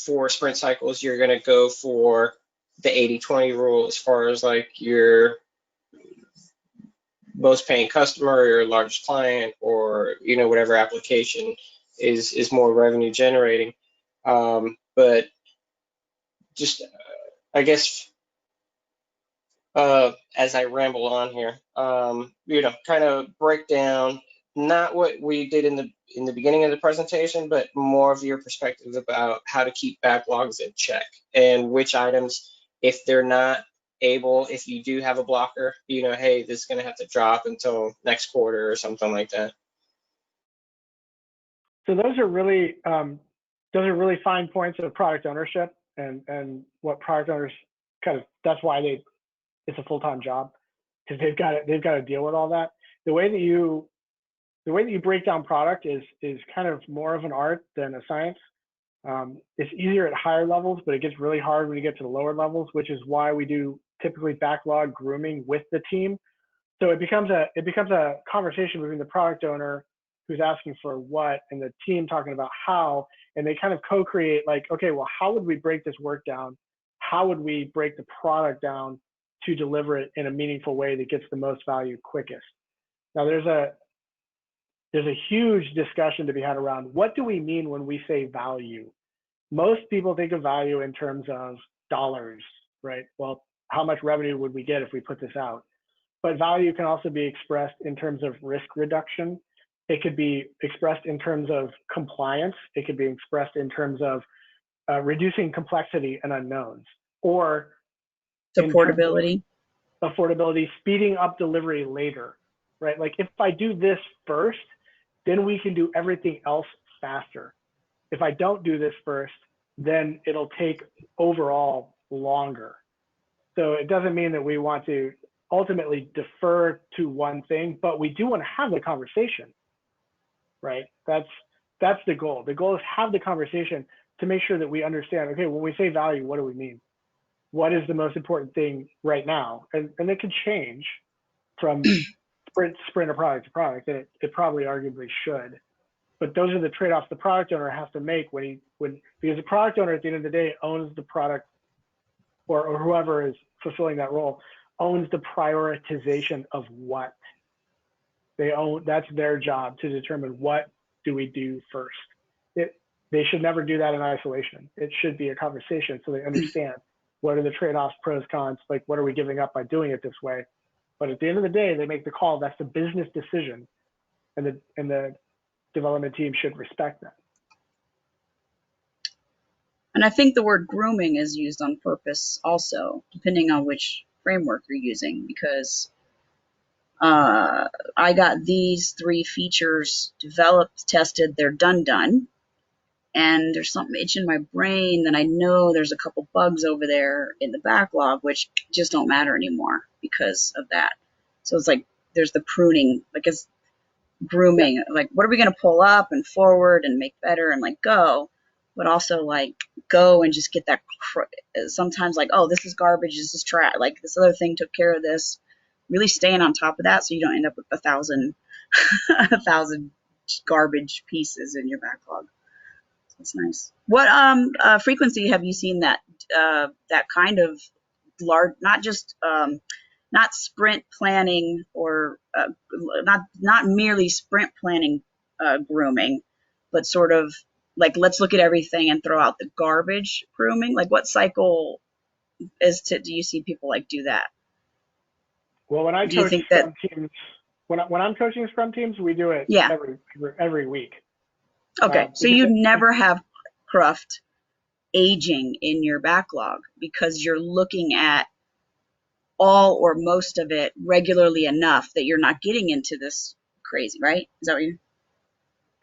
for sprint cycles, you're going to go for the 80-20 rule as far as like your most paying customer or your largest client, or whatever application is more revenue generating. But just I guess as I ramble on here, kind of break down not what we did in the beginning of the presentation, but more of your perspective about how to keep backlogs in check and which items, if they're not able, if you do have a blocker, hey, this is going to have to drop until next quarter or something like that.
So those are really fine points of product ownership and what product owners that's why it's a full-time job, because they've got to deal with all that. The way that you break down product is kind of more of an art than a science. It's easier at higher levels, but it gets really hard when you get to the lower levels, which is why we do typically backlog grooming with the team. So it becomes a conversation between the product owner who's asking for what and the team talking about how, and they kind of co-create like, okay, well, how would we break this work down? How would we break the product down to deliver it in a meaningful way that gets the most value quickest? Now there's a huge discussion to be had around what do we mean when we say value? Most people think of value in terms of dollars, right? Well, how much revenue would we get if we put this out? But value can also be expressed in terms of risk reduction. It could be expressed in terms of compliance. It could be expressed in terms of reducing complexity and unknowns, or
Supportability.
Affordability, speeding up delivery later, right? Like if I do this first, then we can do everything else faster. If I don't do this first, then it'll take overall longer. So it doesn't mean that we want to ultimately defer to one thing, but we do want to have the conversation, right? That's the goal. The goal is have the conversation to make sure that we understand, okay, when we say value, what do we mean? What is the most important thing right now? And it can change from sprint or product to product, and it probably arguably should. But those are the trade-offs the product owner has to make because the product owner at the end of the day owns the product, or whoever is fulfilling that role owns the prioritization of what they own. That's their job to determine what do we do first. They should never do that in isolation. It should be a conversation so they understand what are the trade-offs, pros, cons, like what are we giving up by doing it this way. But at the end of the day, they make the call. That's the business decision, and the development team should respect that.
And I think the word grooming is used on purpose also, depending on which framework you're using, because I got these 3 features developed, tested, they're done. And there's something itching my brain that I know there's a couple bugs over there in the backlog, which just don't matter anymore because of that. So it's like there's the pruning, like it's grooming, like what are we going to pull up and forward and make better and like go, but also like go and just get that sometimes like, oh, this is garbage, this is trash, like this other thing took care of this. Really staying on top of that so you don't end up with 1,000 garbage pieces in your backlog. That's nice. What frequency have you seen that kind of large, not just not sprint planning or not merely sprint planning grooming, but sort of like let's look at everything and throw out the garbage grooming? Like what cycle do you see people like do that?
Well, when I coach Scrum teams, when I'm coaching Scrum teams, we do it every week.
Okay, so you never have cruft aging in your backlog because you're looking at all or most of it regularly enough that you're not getting into this crazy, right? Is that what you?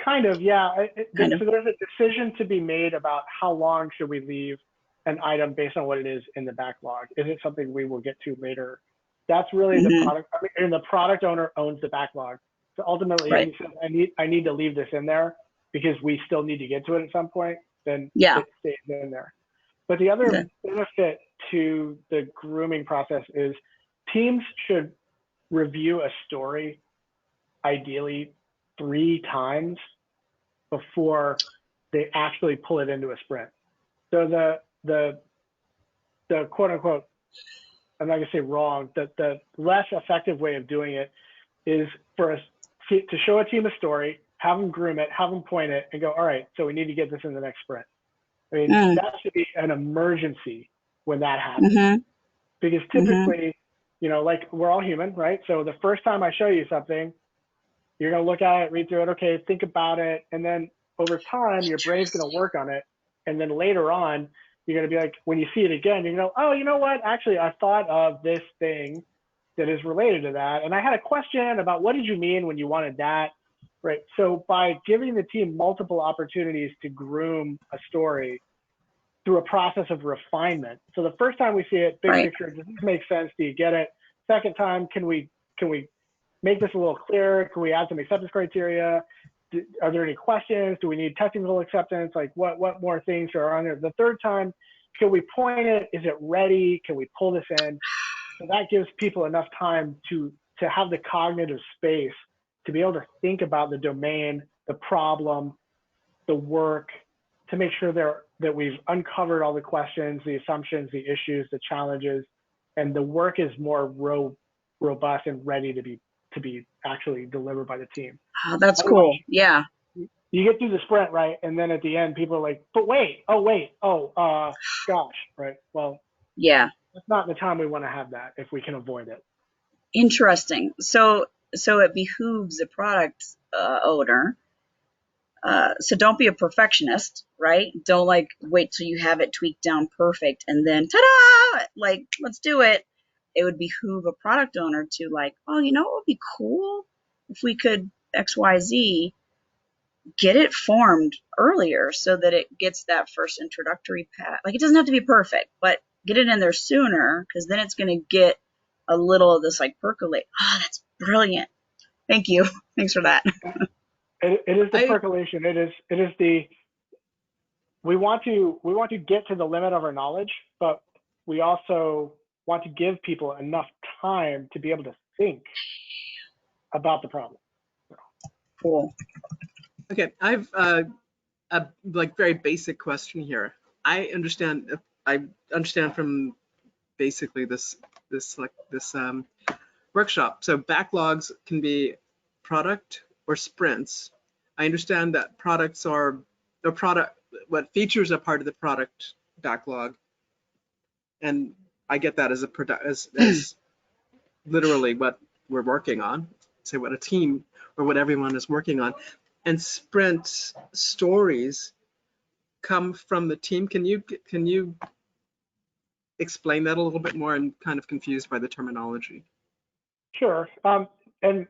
Kind of, yeah. So there's a decision to be made about how long should we leave an item based on what it is in the backlog. Is it something we will get to later? That's really the product. I mean, and the product owner owns the backlog. So ultimately, if he says, I need to leave this in there because we still need to get to it at some point, then it stays in there. But the other benefit to the grooming process is teams should review a story ideally 3 times before they actually pull it into a sprint. So the quote unquote, I'm not gonna say wrong, the less effective way of doing it is for us to show a team a story, have them groom it, have them point it, and go, all right, so we need to get this in the next sprint. I mean, that should be an emergency when that happens. Because typically, you know, like we're all human, right? So the first time I show you something, you're gonna look at it, read through it, okay, think about it, and then over time, your brain's gonna work on it. And then later on, you're gonna be like, when you see it again, you're gonna go, oh, you know what? Actually, I thought of this thing that is related to that. And I had a question about what did you mean when you wanted that, right? So by giving the team multiple opportunities to groom a story through a process of refinement. So the first time we see it, big
Right.
picture, does this make sense? Do you get it? Second time, can we make this a little clearer? Can we add some acceptance criteria? Are there any questions? Do we need technical acceptance? Like what more things are on there? The third time, can we point it? Is it ready? Can we pull this in? So that gives people enough time to have the cognitive space to be able to think about the domain, the problem, the work, to make sure that we've uncovered all the questions, the assumptions, the issues, the challenges, and the work is more robust and ready to be actually delivered by the team.
Oh, that's
Otherwise,
cool. Yeah.
you get through the sprint, right? And then at the end, people are like, but wait, gosh, right? Well,
Yeah.
that's not the time we want to have that if we can avoid it.
Interesting. So it behooves the product owner. So don't be a perfectionist, right? Don't like wait till you have it tweaked down perfect and then ta-da! Like, let's do it. It would behoove a product owner to like, oh, you know what would be cool if we could XYZ, get it formed earlier so that it gets that first introductory pat. Like, it doesn't have to be perfect, but get it in there sooner, because then it's going to get a little of this like percolate. Oh, that's brilliant. Thank you. Thanks for that.
It is the percolation. It is the we want to get to the limit of our knowledge, but we also want to give people enough time to be able to think about the problem.
Cool.
Okay, I've a like very basic question here. I understand from basically this workshop. So backlogs can be product or sprints. I understand that products are the product, what features are part of the product backlog, and I get that as a product as literally what we're working on, say what a team or what everyone is working on, and sprint stories come from the team. Can you explain that a little bit more? I'm kind of confused by the terminology.
Sure. And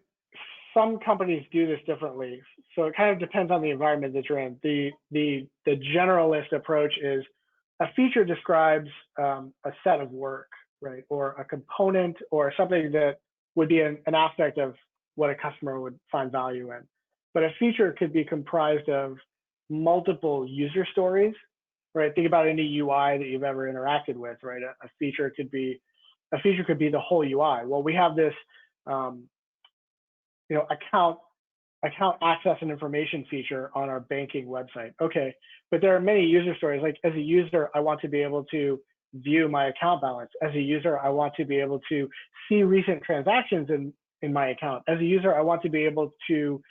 some companies do this differently. So it kind of depends on the environment that you're in. The generalist approach is a feature describes a set of work, right? Or a component or something that would be an aspect of what a customer would find value in. But a feature could be comprised of multiple user stories, right? Think about any UI that you've ever interacted with, right? A feature could be the whole UI. Well, we have this account access and information feature on our banking website. Okay, but there are many user stories. Like, as a user, I want to be able to view my account balance. As a user, I want to be able to see recent transactions in my account. As a user, I want to be able to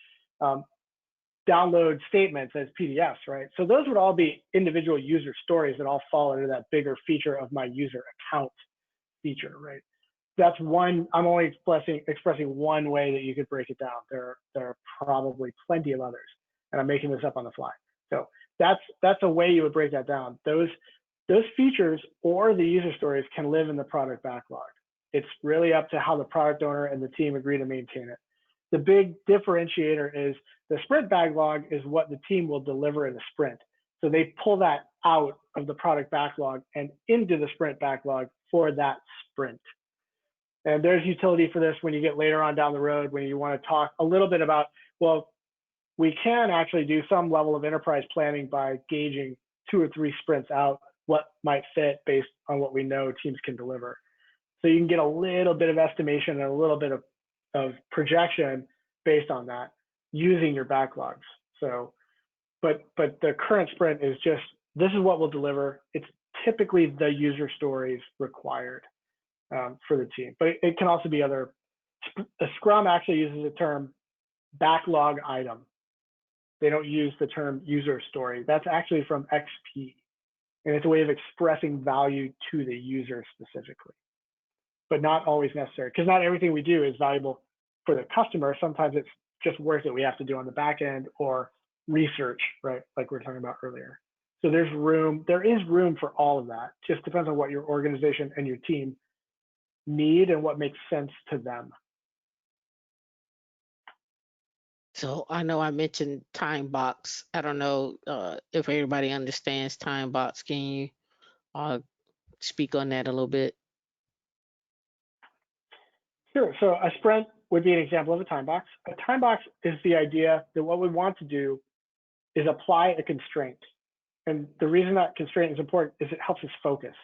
download statements as PDFs, right? So those would all be individual user stories that all fall under that bigger feature of my user account feature, right? That's one. I'm only expressing one way that you could break it down. There are probably plenty of others, and I'm making this up on the fly. So that's a way you would break that down. Those features or the user stories can live in the product backlog. It's really up to how the product owner and the team agree to maintain it. The big differentiator is the sprint backlog is what the team will deliver in the sprint. So they pull that out of the product backlog and into the sprint backlog for that sprint. And there's utility for this when you get later on down the road, when you want to talk a little bit about, well, we can actually do some level of enterprise planning by gauging 2 or 3 sprints out what might fit based on what we know teams can deliver. So you can get a little bit of estimation and a little bit of projection based on that using your backlogs. So, but the current sprint is just, this is what we'll deliver. It's typically the user stories required for the team, but it can also be other. The Scrum actually uses the term backlog item. They don't use the term user story. That's actually from XP, and it's a way of expressing value to the user specifically, but not always necessary, because not everything we do is valuable for the customer. Sometimes it's just work that we have to do on the back end or research, right? Like we were talking about earlier. So there is room for all of that. Just depends on what your organization and your team need and what makes sense to them.
So I know I mentioned time box. I don't know if everybody understands time box. Can you uh, speak on that a little bit?
Sure. So a sprint would be an example of a time box. A time box is the idea that what we want to do is apply a constraint. And the reason that constraint is important is it helps us focus,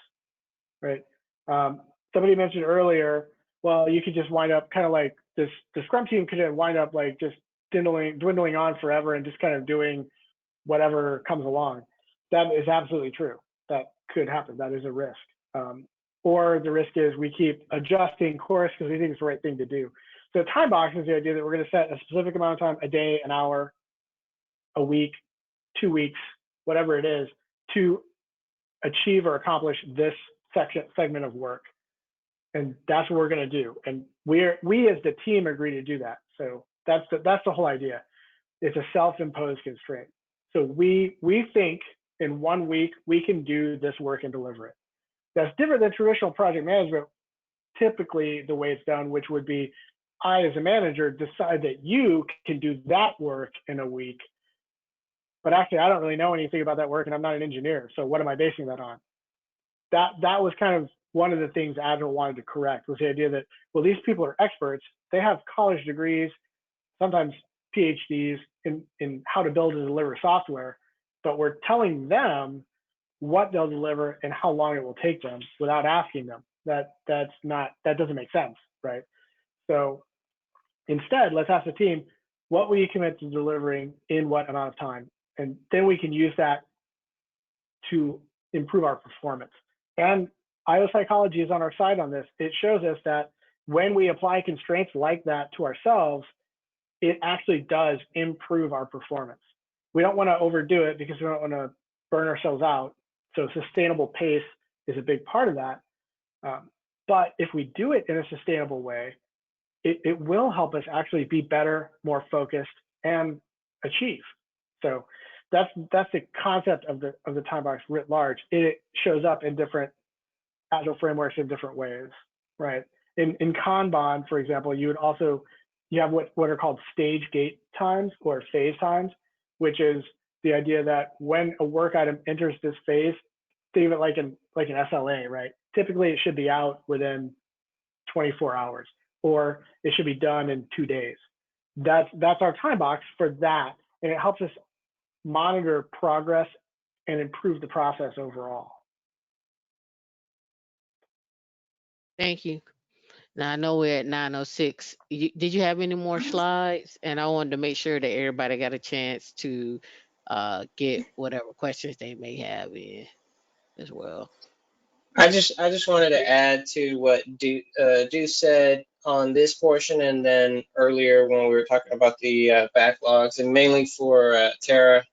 right? Somebody mentioned earlier, well, you could just wind up kind of like the Scrum team could wind up like just dwindling on forever and just kind of doing whatever comes along. That is absolutely true. That could happen. That is a risk. Or the risk is we keep adjusting course because we think it's the right thing to do. So time box is the idea that we're going to set a specific amount of time, a day, an hour, a week, 2 weeks, whatever it is, to achieve or accomplish this segment of work. And that's what we're going to do. And we as the team agree to do that. So that's the whole idea. It's a self-imposed constraint. So we think in 1 week we can do this work and deliver it. That's different than traditional project management, typically the way it's done, which would be I, as a manager, decide that you can do that work in a week. But actually, I don't really know anything about that work and I'm not an engineer. So what am I basing that on? That was kind of one of the things Agile wanted to correct, was the idea that, well, these people are experts. They have college degrees, sometimes PhDs in how to build and deliver software, but we're telling them what they'll deliver and how long it will take them without asking them. That doesn't make sense, right? So instead, let's ask the team, what will you commit to delivering in what amount of time? And then we can use that to improve our performance. And IO psychology is on our side on this. It shows us that when we apply constraints like that to ourselves, it actually does improve our performance. We don't want to overdo it because we don't want to burn ourselves out. So sustainable pace is a big part of that. But if we do it in a sustainable way, it will help us actually be better, more focused, and achieve. So that's the concept of the time box writ large. It shows up in different Agile frameworks in different ways, right? In Kanban, for example, you have what are called stage gate times or phase times, which is the idea that when a work item enters this phase, think of it like an SLA, right? Typically, it should be out within 24 hours, or it should be done in 2 days. That's our time box for that, and it helps us monitor progress and improve the process overall.
Thank you. Now I know we're at 9:06. Did you have any more slides? And I wanted to make sure that everybody got a chance to get whatever questions they may have in as well.
I just wanted to add to what Deuce said on this portion, and then earlier when we were talking about the backlogs, and mainly for Tara,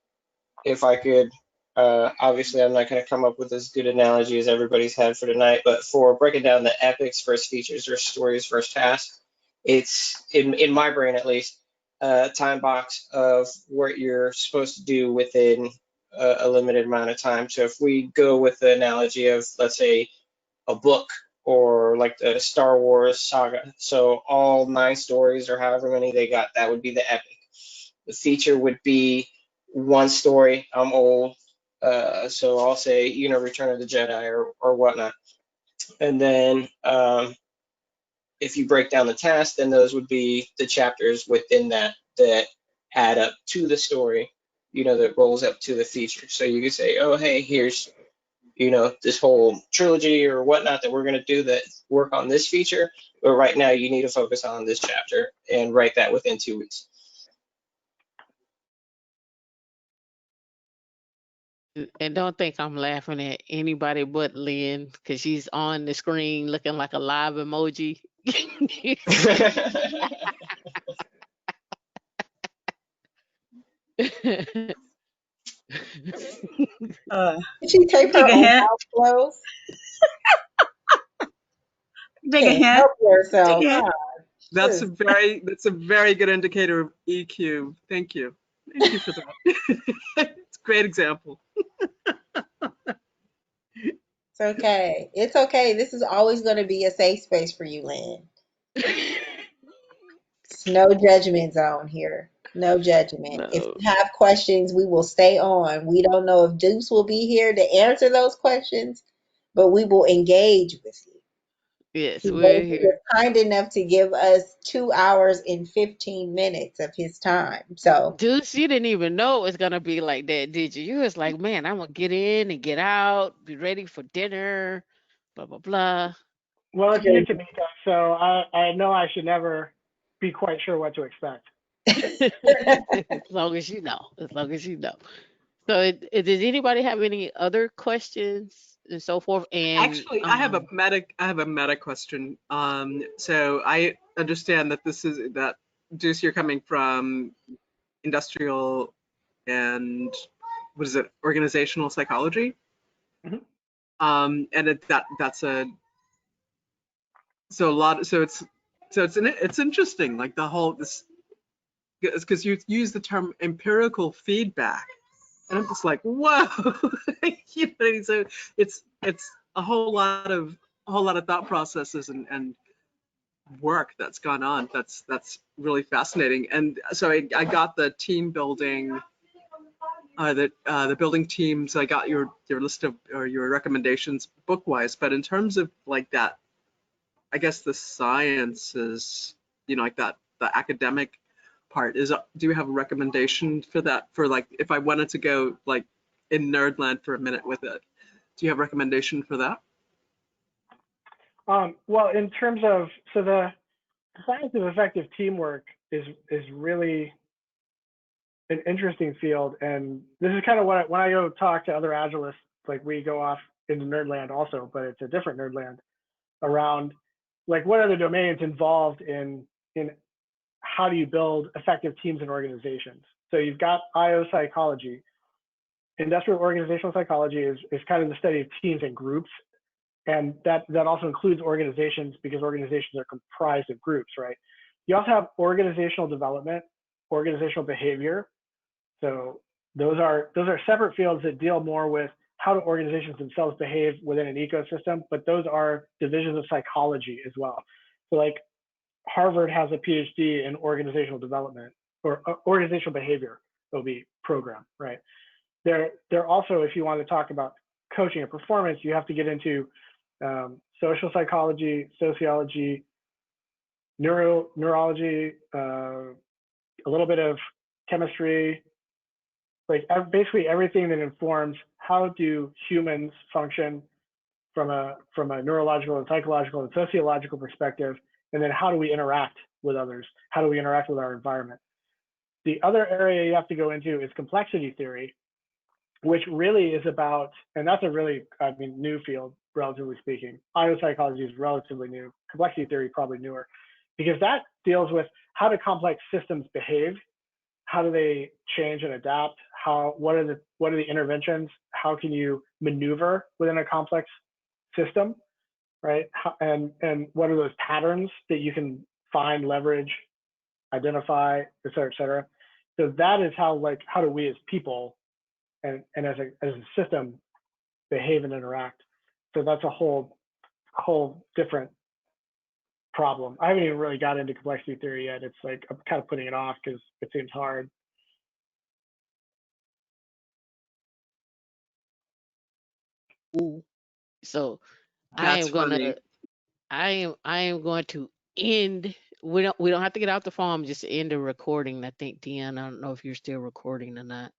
if I could. Obviously, I'm not going to come up with as good analogy as everybody's had for tonight, but for breaking down the epics versus features versus stories versus tasks, it's in my brain at least a time box of what you're supposed to do within a limited amount of time. So if we go with the analogy of, let's say, a book or like the Star Wars saga, so all 9 stories or however many they got, that would be the epic. The feature would be 1 story. I'm old, so I'll say, Return of the Jedi or whatnot. And then if you break down the task, then those would be the chapters within that add up to the story, that rolls up to the feature. So you could say, oh, hey, here's, this whole trilogy or whatnot that we're going to do that work on this feature, but right now you need to focus on this chapter and write that within 2 weeks.
And don't think I'm laughing at anybody but Lynn, because she's on the screen looking like a live emoji.
Did she tape her
Take a
own
hint.
mouth closed?
Take a
Can't
hint.
help yourself.
Take a hint.
Huh?
That's a very good indicator of EQ. Thank you. Thank you for that. It's a great example.
It's okay. It's okay. This is always going to be a safe space for you, Lynn. It's no judgment zone here. No judgment. If
No.
you have questions, we will stay on. We don't know if Deuce will be here to answer those questions, but we will engage with you.
Yes,
He
we're
was
here.
kind enough to give us 2 hours and 15 minutes of his time. So,
Deuce, you didn't even know it was gonna be like that, did you? You was like, man, I'm gonna get in and get out, be ready for dinner, blah blah blah.
Well, it's new to me, so I know I should never be quite sure what to expect.
As long as you know, as long as you know. So, does anybody have any other questions and so forth? And
Actually, I have a meta question. So I understand that this is that Deuce, you're coming from industrial and what is it, organizational psychology?
Mhm.
And that's a so a lot. It's interesting, like the whole this because you use the term empirical feedback, and I'm just like, whoa, you know what I mean? So it's a whole lot of thought processes and work that's gone on. That's really fascinating. And so I got the team building, the building teams. I got your list of or your recommendations book wise. But in terms of like that, I guess the sciences, like that the academic part is. Do you have a recommendation for that? For like if I wanted to go like in Nerdland for a minute with it, do you have a recommendation for that?
Well, in terms of the science of effective teamwork is really an interesting field, and this is kind of what when I go talk to other agilists, like we go off into Nerdland also, but it's a different Nerdland around like what are the domains involved in how do you build effective teams and organizations. So you've got IO psychology. Industrial organizational psychology is kind of the study of teams and groups, and that also includes organizations because organizations are comprised of groups, right? You also have organizational development, organizational behavior. So those are separate fields that deal more with how do organizations themselves behave within an ecosystem, but those are divisions of psychology as well. So like Harvard has a PhD in organizational development or organizational behavior, OB program, right? They're also, if you want to talk about coaching and performance, you have to get into social psychology, sociology, neurology, a little bit of chemistry, like basically everything that informs how do humans function from a neurological and psychological and sociological perspective, and then how do we interact with others? How do we interact with our environment? The other area you have to go into is complexity theory, which really is about, and that's a really, new field, relatively speaking. IO psychology is relatively new. Complexity theory probably newer, because that deals with how do complex systems behave, how do they change and adapt, what are the interventions, how can you maneuver within a complex system, right? And what are those patterns that you can find, leverage, identify, et cetera, et cetera. So that is how do we as people and as a system behave and interact. So that's a whole different problem. I haven't even really got into complexity theory yet. It's like I'm kind of putting it off because it seems hard.
Ooh. So I
That's
am gonna
funny.
I am going to end. We don't have to get out the farm. Just end the recording. I think Tian. I don't know if you're still recording or not.